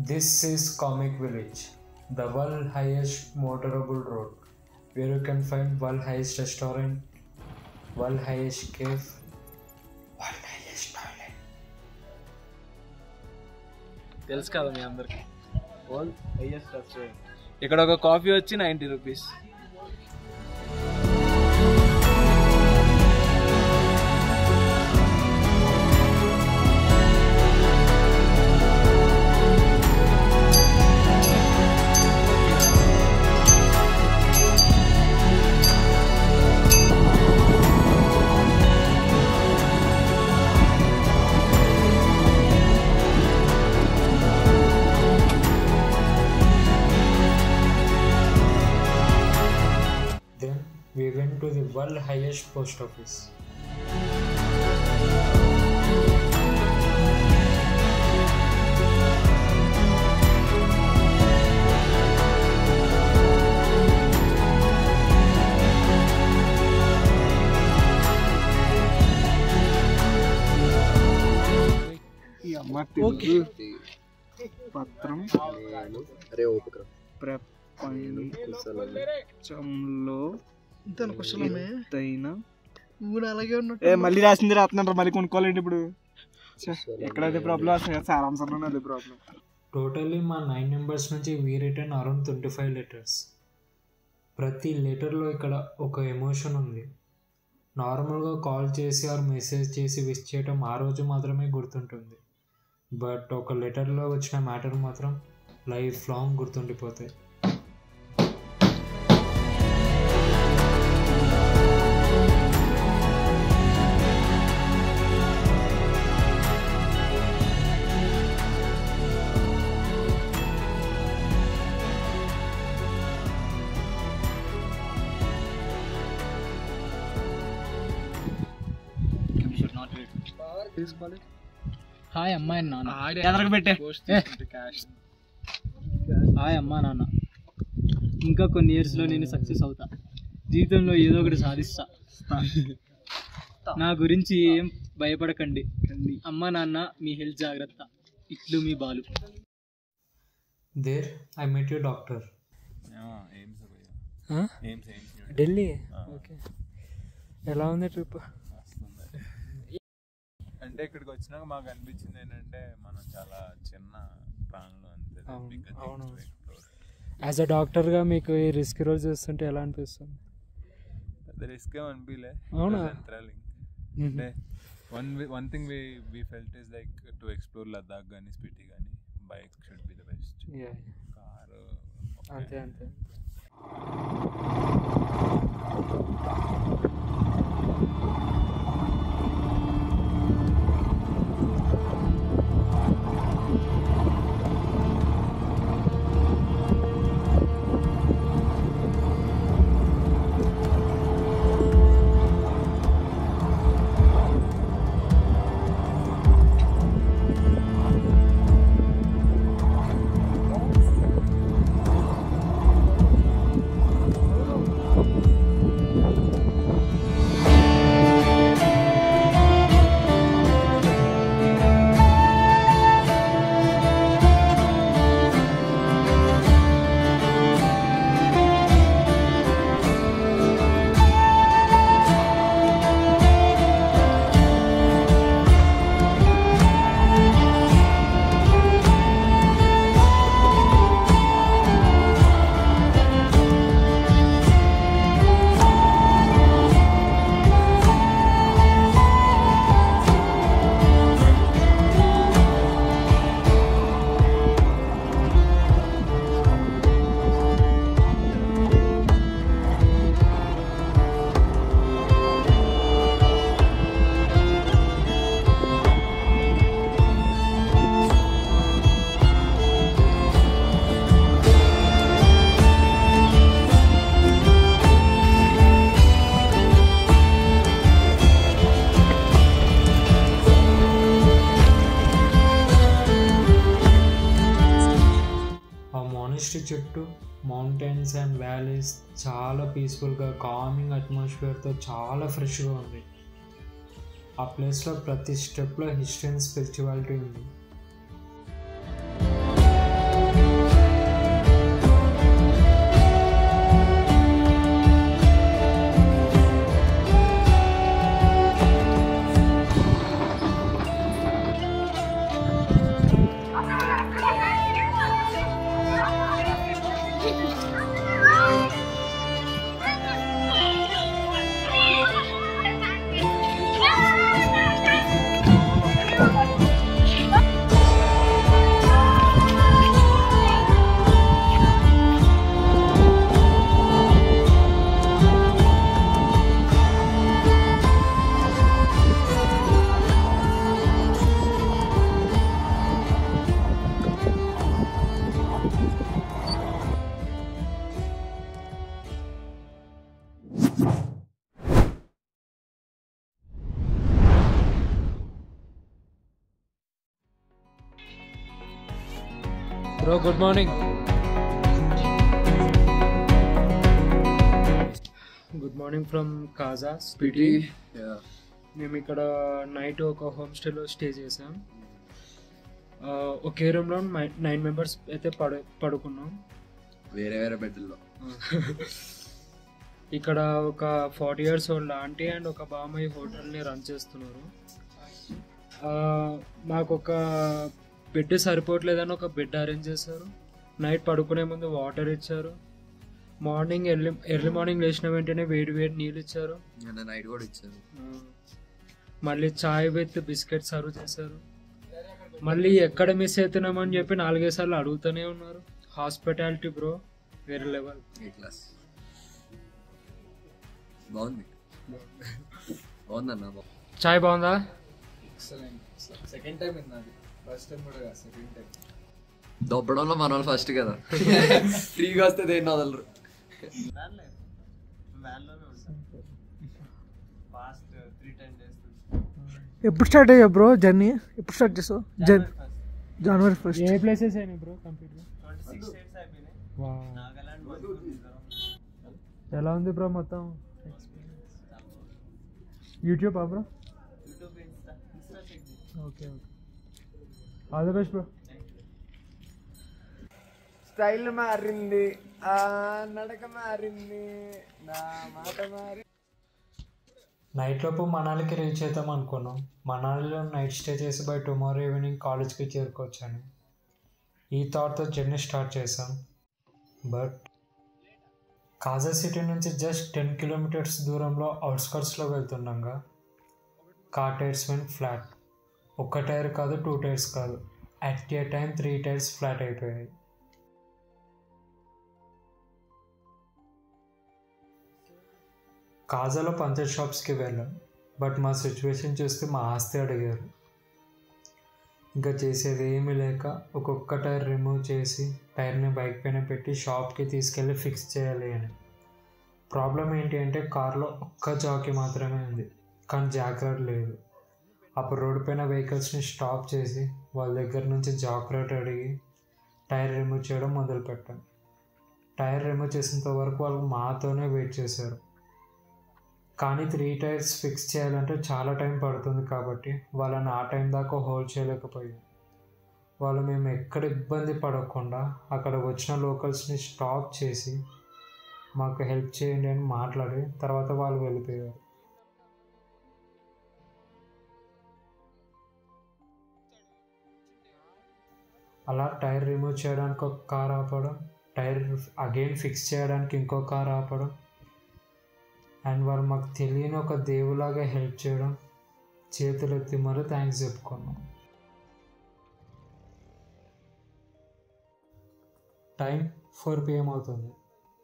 This is Comic Village, the world highest motorable road, where you can find world highest restaurant, world highest cave, world highest toilet. తెలుసు కదా మీ అందరికి వరల్డ్ హైయెస్ట్ రెస్టారెంట్. ఇక్కడ ఒక కాఫీ వచ్చి 90 rupees. We went to the world highest post office. ఈ అమ్మ పత్రం ప్రపంచంలో అలాగే ఉన్నట్టు మళ్ళీ రాసింది రాస్తున్నారు. మళ్ళీ కొనుక్కోవాలండి ఇప్పుడు. ఎక్కడైతే ప్రాబ్లం వస్తుంది సారాంశంలో అదే ప్రాబ్లం. టోటల్లీ మా 9 members నుంచి వీ రిటర్న్ అరౌండ్ 25 letters. ప్రతి లెటర్లో ఇక్కడ ఒక ఎమోషన్ ఉంది. నార్మల్గా కాల్ చేసి ఆర్ మెసేజ్ చేసి విష్ చేయటం ఆ రోజు మాత్రమే గుర్తుంటుంది. బట్ ఒక లెటర్లో వచ్చిన మ్యాటర్ మాత్రం లైఫ్ లాంగ్ గుర్తుండిపోతాయి. తీసుకోవాలి. హాయ్ అమ్మాయి నాన్న. హాయ్ అమ్మా నాన్న, ఇంకా కొన్ని ఇయర్స్లో నేను సక్సెస్ అవుతా, జీవితంలో ఏదో ఒకటి సాధిస్తా. నా గురించి ఏం భయపడకండి, అమ్మా నాన్న మీ హెల్త్ జాగ్రత్త. ఇట్లు మీ Balu. There I met you doctor. Delhi. Okay, ఎలా ఉంది ట్రిప్? అంటే ఇక్కడికి వచ్చినాక మాకు అనిపించింది ఏంటంటే మనం చాలా చిన్న ప్రాణంలో అంతే. అవును. యాజ్ అ డాక్టర్గా మీకు ఈ రిస్క్ రోజు చూస్తుంటే ఎలా అనిపిస్తుంది? అది రిస్క్ ఏం అనిపించలే. అవునా? అంటే one thing we felt is like to explore Ladakh కానీ స్పిటి కానీ bike should be the best. Car అంతే అంతే. చుట్టూ మౌంటైన్స్ అండ్ వ్యాలీస్ చాలా పీస్ఫుల్గా కామింగ్ అట్మాస్ఫియర్తో చాలా ఫ్రెష్గా ఉంది. ఆ ప్లేస్లో ప్రతి స్టెప్లో హిస్టరీ అండ్ స్పిరిచువాలిటీ ఉంది. Bro, good morning. Good morning from Kaza, Spiti. మేము ఇక్కడ నైట్ ఒక హోమ్ స్టేలో స్టే చేసాం. ఒకే రూమ్లో 9 మెంబర్స్ అయితే పడుకున్నాం, వేరే వేరే బెడ్లో. ఇక్కడ ఒక 40 years ఓల్డ్ ఆంటీ అండ్ ఒక బామ్మాయి హోటల్ని రన్ చేస్తున్నారు. మాకు ఒక బెడ్ సరిపోవట్లేదని ఒక బెడ్ అరేంజ్ చేశారు. నైట్ పడుకునే ముందు వాటర్ ఇచ్చారు. మార్నింగ్ ఎర్లీ మార్నింగ్ లేచిన వెంటనే వేడి వేడి నీళ్ళు ఇచ్చారు. నైట్ కూడా ఇచ్చారు. మళ్ళీ చాయ్ విత్ బిస్కెట్ సర్వ్ చేశారు. మళ్ళీ ఎక్కడ మిస్ అవుతున్నామని చెప్పి 4-5 సార్లు అడుగుతూనే ఉన్నారు. హాస్పిటాలిటీ బ్రో వేరే లెవెల్. బాగుంది, బాగుందన్న. చాయ్ బాగుందా? సెకండ్ టైం విన్నది, ఫస్ట్ టైం కూడా సెకండ్ టైం. దొబ్బడంలో మన వాళ్ళు ఫస్ట్ కదా, ఫ్రీగా వస్తే దేన్ని వదలరు. ఫాస్ట్ 3 times ఎప్పుడు స్టార్ట్ అయ్యా బ్రో జర్నీ? ఎప్పుడు స్టార్ట్ చేసావు? జనవరి 1st. ఏ ప్లేసెస్ అయినాయి బ్రో కంప్లీట్గా? 26 states అయిపోయినాయి. నాగాలాండ్ ఎలా ఉంది బ్రో మొత్తం YouTube bro? Okay all the best bro. Style మారింది, నడక మారింది, నా మాట మారి. నైట్లోపు మనాలికి రీచ్ అవుతాం అనుకున్నాం. మనాలిలో నైట్ స్టే చేసి బై టుమారో ఈవినింగ్ కాలేజ్కి చేరుకోవచ్చని ఈ థాట్తో జర్నీ స్టార్ట్ చేసాం. బట్ కాజా సిటీ నుంచి జస్ట్ 10 kilometers దూరంలో అవుట్స్కర్ట్స్లో వెళ్తుండగా కార్ టైర్స్ వెంట్ ఫ్లాట్. ఒక్క టైర్ కాదు, 2 టైర్స్ కాదు, at a time 3 tyres flat అయిపోయాయి. కాజాలో పంచర్ షాప్స్కి వెళ్ళాం. బట్ మా సిచ్యువేషన్ చూస్తే మా ఆస్తి అడిగారు. ఇంకా చేసేది ఏమీ లేక ఒక్కొక్క టైర్ రిమూవ్ చేసి టైర్ని బైక్ పైన పెట్టి షాప్కి తీసుకెళ్ళి ఫిక్స్ చేయాలి అని. ప్రాబ్లం ఏంటి అంటే కార్లో ఒక్క జాకీ మాత్రమే ఉంది, కానీ జాక్రాట్ లేదు. అప్పుడు రోడ్డు పైన వెహికల్స్ని స్టాప్ చేసి వాళ్ళ దగ్గర నుంచి జాక్రాట్ అడిగి టైర్ రిమూవ్ చేయడం మొదలుపెట్టాం. టైర్ రిమూవ్ చేసేంత వరకు వాళ్ళు మాతోనే వెయిట్ చేశారు. కానీ 3 టైర్స్ ఫిక్స్ చేయాలంటే చాలా టైం పడుతుంది కాబట్టి వాళ్ళని ఆ టైం దాకా హోల్డ్ చేయలేకపోయాం. వాళ్ళు మేము ఎక్కడ ఇబ్బంది పడకుండా అక్కడ వచ్చిన లోకల్స్ని స్టాప్ చేసి మాకు హెల్ప్ చేయండి అని మాట్లాడి తర్వాత వాళ్ళు వెళ్ళిపోయారు. అలా టైర్ రిమూవ్ చేయడానికి ఒక కార్ ఆపడం, టైర్ అగైన్ ఫిక్స్ చేయడానికి ఇంకో కార్ ఆపడం, అండ్ వాళ్ళు మాకు తెలియని ఒక దేవులాగా హెల్ప్ చేయడం, చేతులు ఎత్తి మరీ థ్యాంక్స్ చెప్పుకున్నాం. టైం 4 PM అవుతుంది.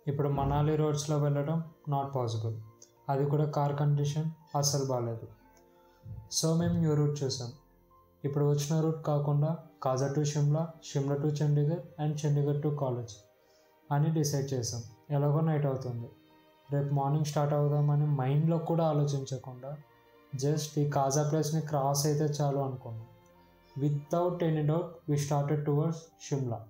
ఇప్పుడు మనాలి రోడ్స్లో వెళ్ళడం నాట్ పాసిబుల్, అది కూడా కార్ కండిషన్ అస్సలు బాగాలేదు. సో మేము న్యూ రూట్ చూసాం. ఇప్పుడు వచ్చిన రూట్ కాకుండా Kaza to Shimla, Shimla to Chandigarh and Chandigarh to college అని డిసైడ్ చేసాం. ఎలాగో నైట్ అవుతుంది, రేపు మార్నింగ్ స్టార్ట్ అవుదామని మైండ్లో కూడా ఆలోచించకుండా జస్ట్ ఈ కాజా ప్లేస్ని క్రాస్ అయితే చాలు అనుకున్నాం. Without any doubt we started towards Shimla.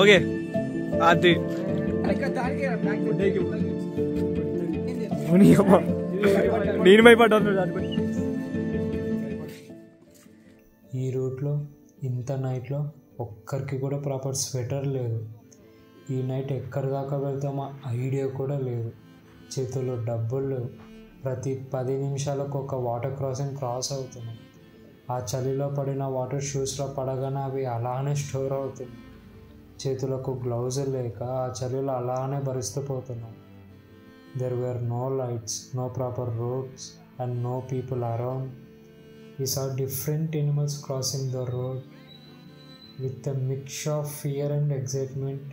Okay అది నేను భయపడ్డాను. ఈ రూట్లో ఇంత నైట్లో ఒక్కరికి కూడా ప్రాపర్ స్వెటర్ లేదు. ఈ నైట్ ఎక్కడి దాకా వెళ్తామో ఐడియా కూడా లేదు. చేతుల్లో డబ్బులు లేవు. ప్రతి 10 నిమిషాలకు ఒక వాటర్ క్రాసింగ్ క్రాస్ అవుతున్నాం. ఆ చలిలో పడిన వాటర్ షూస్లో పడగానే అవి అలానే స్టోర్ అవుతుంది. చేతులకు గ్లౌజ్ లేక ఆ చలిలో అలానే భరిస్తూ పోతున్నాం. There were no lights, no proper roads and no people around. We saw different animals crossing the road with a mix of fear and excitement.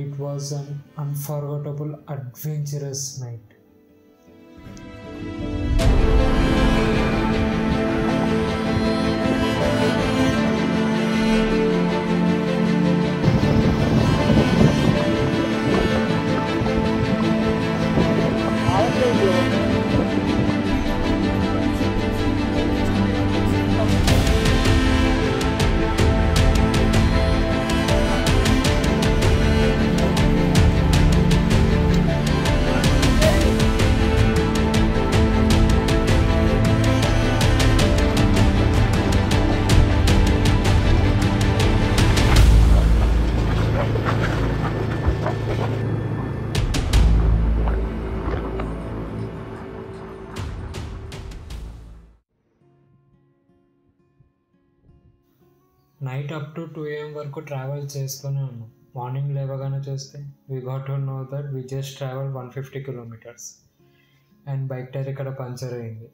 It was an unforgettable, adventurous night. Night up to 2 AM వరకు travel చేస్తూనే ఉన్నాం. Morning లేవగానే చూస్తే we got to know that we just travel 150 kilometers and bike tyre ఇక్కడ puncture అయింది.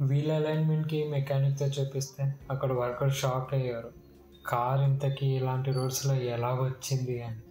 Wheel అలైన్మెంట్కి మెకానిక్తో చూపిస్తే అక్కడ వర్కర్ షాక్ అయ్యారు, కార్ ఇంతకీ ఇలాంటి రోడ్స్లో ఎలా వచ్చింది అని.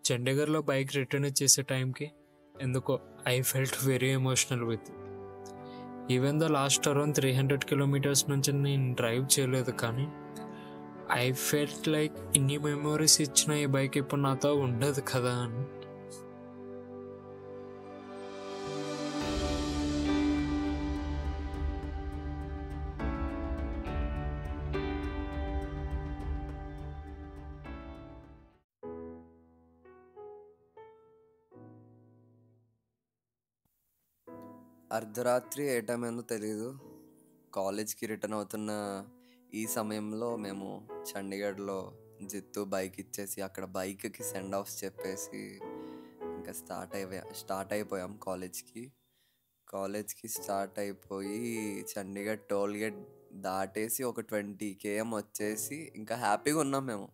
చండీగఢ్లో బైక్ రిటర్న్ చేసే టైంకి ఎందుకో I felt very emotional with. Even though last around 300 kilometers నుంచి నేను డ్రైవ్ చేయలేదు, కానీ ఐ ఫెల్ట్ లైక్ ఇన్ని మెమోరీస్ ఇచ్చిన ఈ బైక్ ఇప్పుడు నాతో ఉండదు కదా అని. అర్ధరాత్రి ఏ టైం ఏందో తెలీదు, కాలేజ్కి రిటర్న్ అవుతున్న ఈ సమయంలో మేము చండీగఢ్లో జిత్తు బైక్ ఇచ్చేసి అక్కడ బైక్కి సెండ్ ఆఫ్స్ చెప్పేసి ఇంకా స్టార్ట్ అయిపోయాం కాలేజ్కి స్టార్ట్ అయిపోయి చండీగఢ్ టోల్ గేట్ దాటేసి ఒక 20 km వచ్చేసి ఇంకా హ్యాపీగా ఉన్నాం మేము.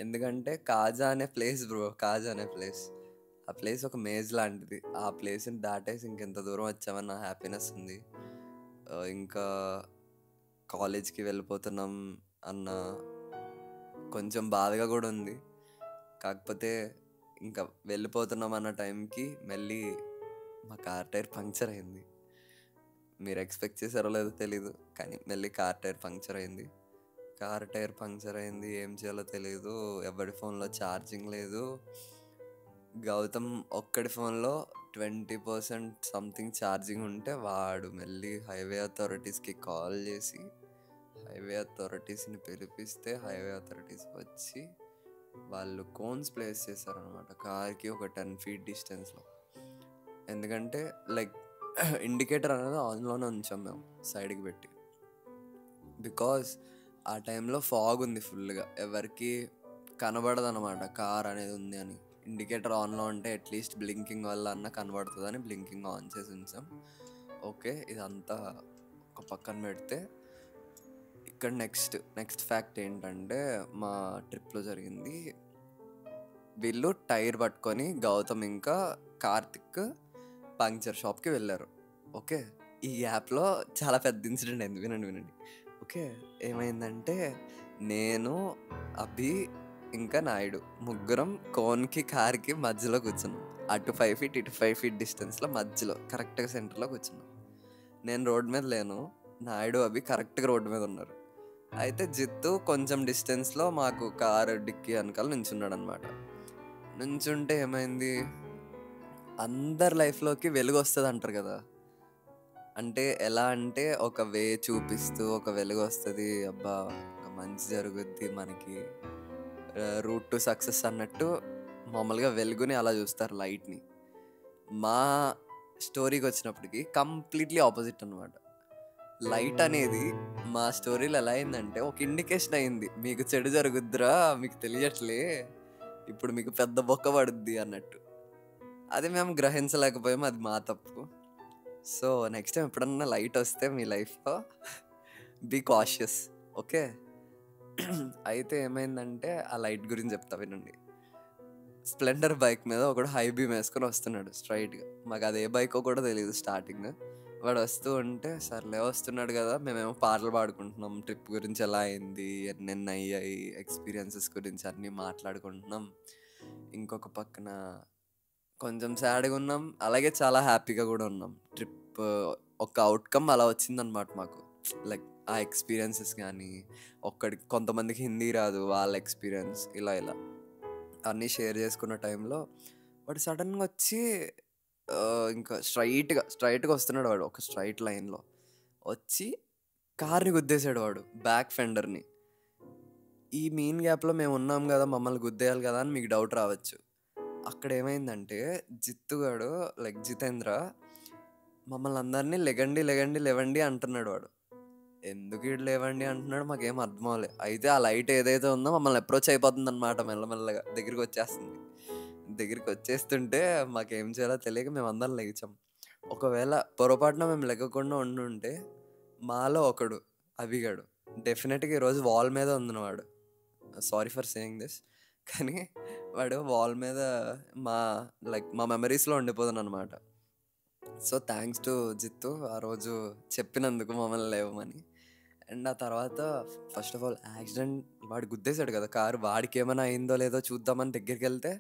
ఎందుకంటే కాజా అనే ప్లేస్ ఆ ప్లేస్ ఒక మేజ్ లాంటిది. ఆ ప్లేస్ని దాటేసి ఇంకెంత దూరం వచ్చామన్న హ్యాపీనెస్ ఉంది. ఇంకా కాలేజ్కి వెళ్ళిపోతున్నాం అన్న కొంచెం బాధగా కూడా ఉంది. కాకపోతే ఇంకా వెళ్ళిపోతున్నాం అన్న టైంకి మళ్ళీ మా కార్ టైర్ పంక్చర్ అయింది. మీరు ఎక్స్పెక్ట్ చేశారో లేదో తెలీదు, కానీ మళ్ళీ కార్ టైర్ పంక్చర్ అయింది. ఏం చేయాలో తెలీదు, ఎవరి ఫోన్లో ఛార్జింగ్ లేదు. గౌతమ్ ఒక్కడి ఫోన్లో 20% సంథింగ్ ఛార్జింగ్ ఉంటే వాడు మళ్ళీ హైవే అథారిటీస్కి కాల్ చేసి హైవే అథారిటీస్ని పిలిపిస్తే హైవే అథారిటీస్ వచ్చి వాళ్ళు కోన్స్ ప్లేస్ చేశారనమాట కార్కి ఒక 10 feet డిస్టెన్స్లో. ఎందుకంటే లైక్ ఇండికేటర్ అనేది ఆన్లోనే ఉంచాం మేము సైడ్కి పెట్టి, బికాజ్ ఆ టైంలో ఫాగ్ ఉంది ఫుల్గా, ఎవరికి కనబడదు అనమాట కార్ అనేది ఉంది అని. ఇండికేటర్ ఆన్లో ఉంటే అట్లీస్ట్ బ్లింకింగ్ వల్ల అన్న కనబడుతుందని బ్లింకింగ్ ఆన్ చేసి ఉంచాం. ఓకే, ఇదంతా ఒక పక్కన పెడితే ఇక్కడ నెక్స్ట్ ఫ్యాక్ట్ ఏంటంటే మా ట్రిప్లో జరిగింది. వీళ్ళు టైర్ పట్టుకొని గౌతమ్ ఇంకా కార్తిక్ పంక్చర్ షాప్కి వెళ్ళారు. ఓకే, ఈ యాప్లో చాలా పెద్ద ఇన్సిడెంట్ అయింది, వినండి. ఓకే. ఏమైందంటే నేను, అభి, ఇంకా నాయుడు ముగ్గురం కోన్కి కార్కి మధ్యలో కూర్చున్నాం. అటు 5 feet ఇటు 5 feet డిస్టెన్స్లో మధ్యలో కరెక్ట్గా సెంటర్లో కూర్చున్నాం. నేను రోడ్ మీద లేను, నాయుడు అభి కరెక్ట్గా రోడ్డు మీద ఉన్నారు. అయితే జిత్తు కొంచెం డిస్టెన్స్లో మాకు కారు డిక్కీ వెనకాల నించున్నాడు అనమాట. నుంచుంటే ఏమైంది, అందరి లైఫ్లోకి వెలుగు వస్తుంది అంటారు కదా. అంటే ఎలా అంటే ఒక వే చూపిస్తూ ఒక వెలుగు వస్తుంది, అబ్బా ఒక మంచి జరుగుద్ది మనకి, రూట్ టు సక్సెస్ అన్నట్టు మామూలుగా వెలుగుని అలా చూస్తారు, లైట్ని. మా స్టోరీకి వచ్చినప్పటికి కంప్లీట్లీ ఆపోజిట్ అనమాట. లైట్ అనేది మా స్టోరీలో ఎలా అయిందంటే ఒక ఇండికేషన్ అయింది, మీకు చెడు జరుగుద్దిరా, మీకు తెలియట్లే, ఇప్పుడు మీకు పెద్ద బొక్క పడుద్ది అన్నట్టు. అది మేము గ్రహించలేకపోయాము, అది మా తప్పు. సో నెక్స్ట్ టైం ఎప్పుడన్నా లైట్ వస్తే మీ లైఫ్లో బీ కాషియస్, ఓకే. అయితే ఏమైందంటే ఆ లైట్ గురించి చెప్తా వినండి. స్ప్లెండర్ బైక్ మీద ఒకడు హై బీమ్ వేసుకొని వస్తున్నాడు స్ట్రైట్గా. మాకు అది ఏ బైకో కూడా తెలియదు స్టార్టింగ్. వాడు వస్తూ ఉంటే సర్లే వస్తున్నాడు కదా, మేమేమో పాటలు పాడుకుంటున్నాం, ట్రిప్ గురించి ఎలా అయింది, ఎన్నెన్ని అయ్యాయి, ఎక్స్పీరియన్సెస్ గురించి అన్నీ మాట్లాడుకుంటున్నాం. ఇంకొక పక్కన కొంచెం సాడ్గా ఉన్నాం, అలాగే చాలా హ్యాపీగా కూడా ఉన్నాం. ట్రిప్ ఒక అవుట్కమ్ అలా వచ్చిందనమాట మాకు. లైక్ ఆ ఎక్స్పీరియన్సెస్ కానీ, కొంతమందికి హిందీ రాదు, వాళ్ళ ఎక్స్పీరియన్స్, ఇలా ఇలా అన్నీ షేర్ చేసుకున్న టైంలో వాడు సడన్గా వచ్చి ఇంకా స్ట్రైట్గా వస్తున్నాడు. వాడు ఒక స్ట్రైట్ లైన్లో వచ్చి కార్ని గుద్దేశాడు, వాడు బ్యాక్ ఫెండర్ని. ఈ మీన్ గ్యాప్లో మేము ఉన్నాం కదా, మమ్మల్ని గుద్దేయాలి కదా అని మీకు డౌట్ రావచ్చు. అక్కడ ఏమైందంటే జిత్తుగాడు లైక్ జితేంద్ర మమ్మల్ని అందరినీ లెగండి లెగండి లేవండి అంటున్నాడు. వాడు ఎందుకు ఇటు లేవండి అంటున్నాడు మాకేం అర్థం అవ్వలేదు. అయితే ఆ లైట్ ఏదైతే ఉందో మమ్మల్ని అప్రోచ్ అయిపోతుంది అనమాట, మెల్లమెల్లగా దగ్గరికి వచ్చేస్తుంది. దగ్గరికి వచ్చేస్తుంటే మాకేం చేయాలో తెలియక మేము అందరం లెగిచాం. ఒకవేళ పొరపాటున మేము లెగకుండా ఉండుంటే మాలో ఒకడు అభిగాడు డెఫినెట్గా ఈరోజు వాల్ మీద ఉంది. వాడు సారీ ఫర్ సేయింగ్ దిస్, కానీ వాడు వాల్ మీద మా మెమరీస్లో ఉండిపోతుంది అనమాట. సో థ్యాంక్స్ టు జిత్తు ఆ రోజు చెప్పినందుకు మమ్మల్ని లేవమని. అండ్ ఆ తర్వాత ఫస్ట్ ఆఫ్ ఆల్ యాక్సిడెంట్, వాడు గుద్దేశాడు కదా కారు, వాడికి ఏమైనా అయిందో లేదో చూద్దామని దగ్గరికి వెళ్తే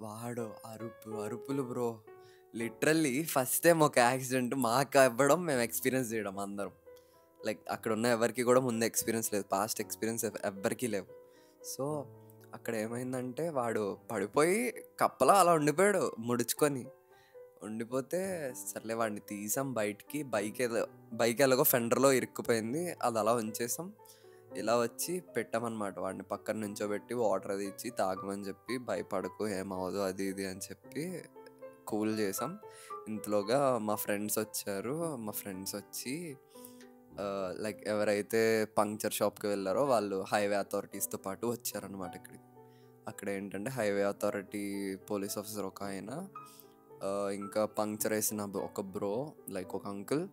వాడు అరుపులు బ్రో. లిటరల్లీ ఫస్ట్ టైం ఒక యాక్సిడెంట్ మాకు అవ్వడం, మేము ఎక్స్పీరియన్స్ చేయడం అందరం. లైక్ అక్కడ ఉన్న ఎవరికి కూడా ముందు ఎక్స్పీరియన్స్ లేదు, పాస్ట్ ఎక్స్పీరియన్స్ ఎవరికీ లేవు. సో అక్కడ ఏమైందంటే వాడు పడిపోయి కప్పలా అలా ఉండిపోయాడు, ముడుచుకొని ఉండిపోతే సర్లే వాడిని తీసాం బయటికి. బైక్ ఎలాగో ఫెండర్లో ఇరుక్కుపోయింది, అది అలా ఉంచేసాం. ఇలా వచ్చి పెట్టామన్నమాట. వాడిని పక్కన నుంచోబెట్టి వాటర్ అది ఇచ్చి తాగమని చెప్పి, భయపడకు ఏమవదు అది ఇది అని చెప్పి కూల్ చేసాం. ఇంతలోగా మా ఫ్రెండ్స్ వచ్చారు. మా ఫ్రెండ్స్ వచ్చి లైక్ ఎవరైతే పంక్చర్ షాప్కి వెళ్ళారో వాళ్ళు హైవే అథారిటీస్తో పాటు వచ్చారనమాట ఇక్కడికి. అక్కడ ఏంటంటే హైవే అథారిటీ పోలీస్ ఆఫీసర్ ఒక ఆయన, ఇంకా పంక్చర్ వేసిన ఒక బ్రో లైక్ ఒక అంకుల్,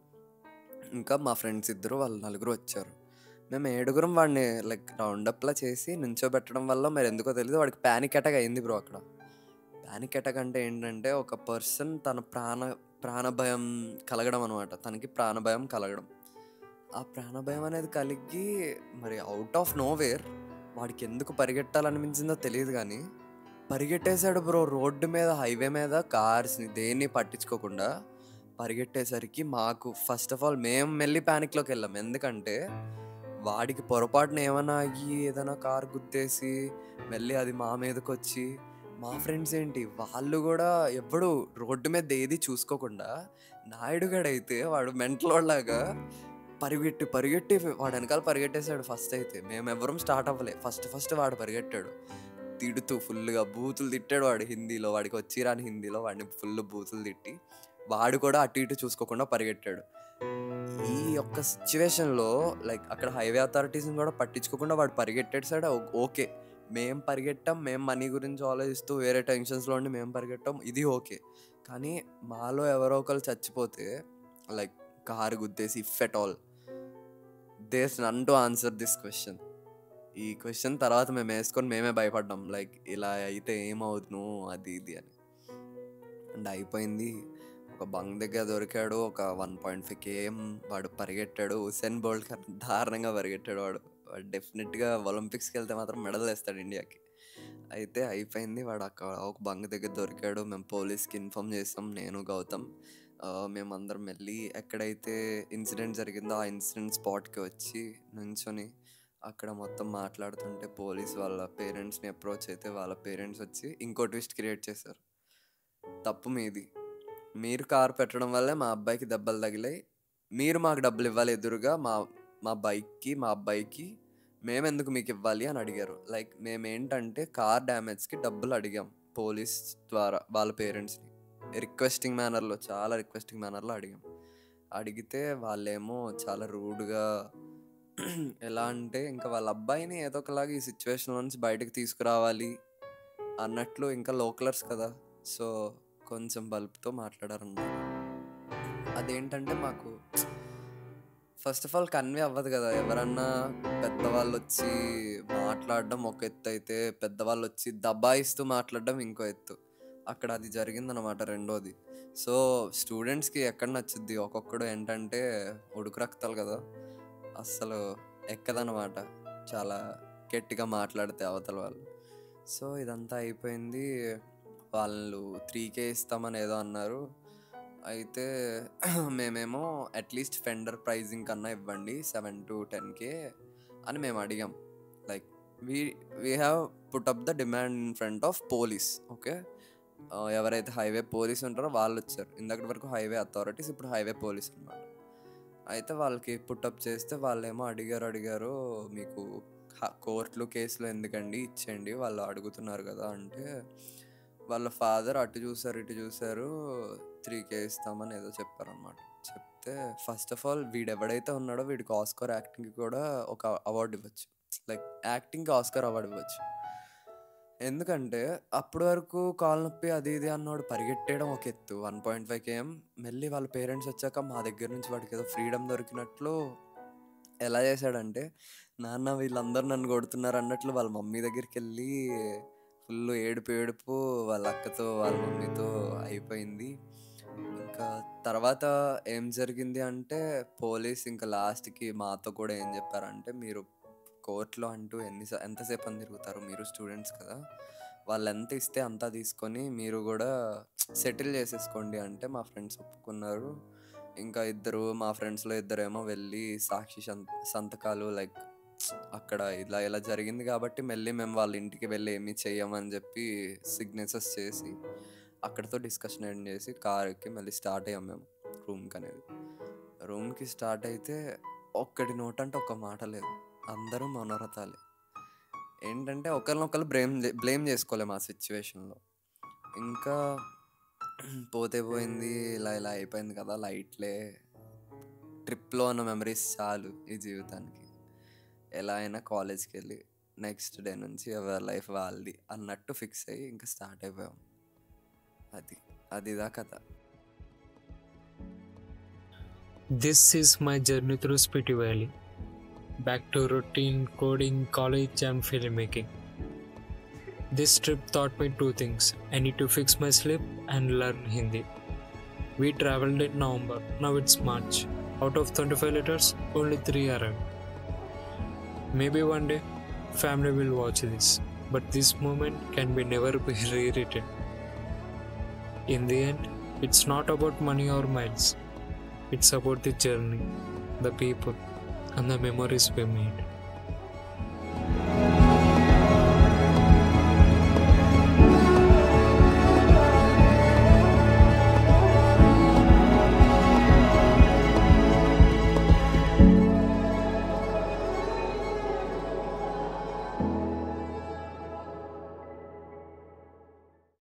ఇంకా మా ఫ్రెండ్స్ ఇద్దరు, వాళ్ళు నలుగురు వచ్చారు. మేము 7గురం వాడిని లైక్ రౌండప్లా చేసి నుంచోబెట్టడం వల్ల మరి ఎందుకో తెలియదు వాడికి ప్యానిక్ అటాక్ అయింది బ్రో. అక్కడ ప్యానిక్ అటాక్ అంటే ఏంటంటే ఒక పర్సన్ తన ప్రాణభయం కలగడం అనమాట. తనకి ప్రాణభయం కలగడం, ఆ ప్రాణభయం అనేది కలిగి మరి అవుట్ ఆఫ్ నోవేర్ వాడికి ఎందుకు పరిగెట్టాలనిపించిందో తెలియదు కానీ పరిగెట్టేశాడు బ్రో. రోడ్డు మీద హైవే మీద కార్స్ని దేన్ని పట్టించుకోకుండా పరిగెట్టేసరికి మాకు ఫస్ట్ ఆఫ్ ఆల్ మేము మళ్ళీ ప్యానిక్లోకి వెళ్ళాం. ఎందుకంటే వాడికి పొరపాటున ఏమైనా అయ్యి ఏదైనా కారు గుద్దేసి మళ్ళీ అది మా మీదకి వచ్చి, మా ఫ్రెండ్స్ ఏంటి వాళ్ళు కూడా ఎప్పుడు రోడ్డు మీద ఏది చూసుకోకుండా, నాయుడుగాడైతే వాడు మెంటల్ లాగా పరిగెట్టి వాడు వెనకాల పరిగెట్టేశాడు. ఫస్ట్ అయితే మేమెవరం స్టార్ట్ అవ్వలే, ఫస్ట్ వాడు పరిగెట్టాడు తిడుతూ ఫుల్గా బూతులు తిట్టాడు. వాడు హిందీలో, వాడికి వచ్చి రాని హిందీలో వాడిని ఫుల్ బూతులు తిట్టి వాడు కూడా అటు ఇటు చూసుకోకుండా పరిగెట్టాడు. ఈ యొక్క సిచ్యువేషన్లో లైక్ అక్కడ హైవే అథారిటీస్ని కూడా పట్టించుకోకుండా వాడు పరిగెట్టాడు సైడ్. ఓకే మేము పరిగెట్టాం, మేము మనీ గురించి ఆలోచిస్తూ వేరే టెన్షన్స్లో ఉండి మేము పరిగెట్టాం, ఇది ఓకే. కానీ మాలో ఎవరో ఒకరు చచ్చిపోతే లైక్ కారు గుద్దేసి if at all, there's none to answer this question. ఈ క్వశ్చన్ తర్వాత మేము వేసుకొని మేమే భయపడ్డాం, లైక్ ఇలా అయితే ఏమవుతును అది ఇది అని. అండ్ అయిపోయింది. ఒక బంక్ దగ్గర దొరికాడు. ఒక 1.5 km వాడు పరిగెట్టాడు. హుసేన్ బోల్ట్ కన్నా దారుణంగా పరిగెట్టాడు వాడు. వాడు డెఫినెట్గా ఒలింపిక్స్కి వెళ్తే మాత్రం మెడల్ వేస్తాడు ఇండియాకి. అయితే అయిపోయింది, వాడు అక్కడ ఒక బంక్ దగ్గర దొరికాడు. మేము పోలీస్కి ఇన్ఫామ్ చేసాం, నేను గౌతమ్. మేమందరం వెళ్ళి ఎక్కడైతే ఇన్సిడెంట్ జరిగిందో ఆ ఇన్సిడెంట్ స్పాట్కి వచ్చి నుంచొని అక్కడ మొత్తం మాట్లాడుతుంటే పోలీస్ వాళ్ళ పేరెంట్స్ని అప్రోచ్ అయితే వాళ్ళ పేరెంట్స్ వచ్చి ఇంకో ట్విస్ట్ క్రియేట్ చేశారు. తప్పు మీది, మీరు కారు పెట్టడం వల్లే మా అబ్బాయికి దెబ్బలు తగిలాయి, మీరు మాకు డబ్బులు ఇవ్వాలి ఎదురుగా మా బైక్కి మా అబ్బాయికి, మేమెందుకు మీకు ఇవ్వాలి అని అడిగారు. లైక్ మేమేంటంటే కార్ డ్యామేజ్కి డబ్బులు అడిగాం పోలీస్ ద్వారా వాళ్ళ పేరెంట్స్ని. రిక్వెస్టింగ్ మేనర్లో, చాలా రిక్వెస్టింగ్ మేనర్లో అడిగాం. అడిగితే వాళ్ళేమో చాలా రూడ్గా ఎలా అంటే ఇంకా వాళ్ళ అబ్బాయిని ఏదో ఒకలాగా ఈ సిచ్యువేషన్ నుంచి బయటకు తీసుకురావాలి అన్నట్లు, ఇంకా లోకలర్స్ కదా, సో కొంచెం బల్బ్తో మాట్లాడారన్నమాట. అదేంటంటే మాకు ఫస్ట్ ఆఫ్ ఆల్ కన్వే అవ్వదు కదా. ఎవరన్నా పెద్దవాళ్ళు వచ్చి మాట్లాడడం ఒక ఎత్తు అయితే, పెద్దవాళ్ళు వచ్చి దబాయిస్తూ మాట్లాడడం ఇంకో ఎత్తు. అక్కడ అది జరిగిందనమాట రెండోది. సో స్టూడెంట్స్కి ఎక్కడ నచ్చుద్ది, ఒక్కొక్కడు ఏంటంటే ఉడుకు రక్తాలు కదా, అస్సలు ఎక్కదనమాట చాలా గట్టిగా మాట్లాడితే అవతల వాళ్ళు. సో ఇదంతా అయిపోయింది. వాళ్ళు 3K ఇస్తామని ఏదో అన్నారు. అయితే మేమేమో అట్లీస్ట్ ఫెండర్ ప్రైజింగ్ కన్నా ఇవ్వండి 7 to 10K అని మేము అడిగాం. Like we have put up the demand in front of police. Okay, ఎవరైతే హైవే పోలీస్ ఉంటారో వాళ్ళు వచ్చారు. ఇందక్కడి వరకు హైవే అథారిటీస్, ఇప్పుడు హైవే పోలీస్ అన్నమాట. అయితే వాళ్ళకి పుట్టప్ చేస్తే వాళ్ళేమో అడిగారు మీకు కోర్టులు కేసులు ఎందుకండి, ఇచ్చేయండి వాళ్ళు అడుగుతున్నారు కదా అంటే, వాళ్ళ ఫాదర్ అటు చూసారు ఇటు చూసారు, 3K ఇస్తామని ఏదో చెప్పారనమాట. చెప్తే ఫస్ట్ ఆఫ్ ఆల్ వీడు ఎవడైతే ఉన్నాడో వీడికి ఆస్కార్ యాక్టింగ్కి కూడా ఒక అవార్డు ఇవ్వచ్చు. లైక్ యాక్టింగ్కి ఆస్కార్ అవార్డు ఇవ్వచ్చు. ఎందుకంటే అప్పటి వరకు కాలు నొప్పి అది ఇది అన్నవాడు పరిగెట్టేయడం ఒక ఎత్తు, 1.5 km. మళ్ళీ వాళ్ళ పేరెంట్స్ వచ్చాక మా దగ్గర నుంచి వాడికి ఏదో ఫ్రీడమ్ దొరికినట్లు ఎలా చేశాడంటే, నాన్న వీళ్ళందరూ నన్ను కొడుతున్నారు అన్నట్లు వాళ్ళ మమ్మీ దగ్గరికి వెళ్ళి ఫుల్ ఏడుపు వాళ్ళ అక్కతో వాళ్ళ మమ్మీతో అయిపోయింది. ఇంకా తర్వాత ఏం జరిగింది అంటే, పోలీస్ ఇంకా లాస్ట్కి మాతో కూడా ఏం చెప్పారంటే, మీరు కోర్టులో అంటూ ఎంతసేపు అని తిరుగుతారు, మీరు స్టూడెంట్స్ కదా, వాళ్ళు ఎంత ఇస్తే అంతా తీసుకొని మీరు కూడా సెటిల్ చేసేసుకోండి అంటే మా ఫ్రెండ్స్ ఒప్పుకున్నారు. ఇంకా మా ఫ్రెండ్స్లో ఇద్దరేమో వెళ్ళి సాక్షి సంతకాలు లైక్ అక్కడ ఇలా జరిగింది కాబట్టి మళ్ళీ మేము వాళ్ళ ఇంటికి వెళ్ళి ఏమీ చెయ్యమని చెప్పి సిగ్నేచర్స్ చేసి అక్కడితో డిస్కషన్ ఎండ్ చేసి కార్ ఎక్కి మళ్ళీ స్టార్ట్ అయ్యాం మేము రూమ్కి స్టార్ట్ అయితే ఒక్కటి నోట్ అంటే ఒక్క మాట లేదు, అందరూ మనోరథాలే. ఏంటంటే ఒకరినొకరు బ్లేమ్ చేసుకోలేము ఆ సిచ్యువేషన్లో. ఇంకా పోతే పోయింది, ఇలా అయిపోయింది కదా, లైట్లే, ట్రిప్లో ఉన్న మెమరీస్ చాలు ఈ జీవితానికి. ఎలా అయినా కాలేజ్కి వెళ్ళి నెక్స్ట్ డే నుంచి ఎవరి లైఫ్ వాళ్ళది అన్నట్టు ఫిక్స్ అయ్యి ఇంకా స్టార్ట్ అయిపోయాం. అదిదా కథ. This is my journey through Spiti Valley. Back to routine, coding, college and filmmaking. This trip taught me two things. I need to fix my sleep and learn Hindi. We traveled in November. Now it's March. Out of 25 letters, only 3 arrived. Maybe one day, family will watch this. But this moment can be never be rewritten. In the end, it's not about money or miles. It's about the journey, the people, and the memories we made.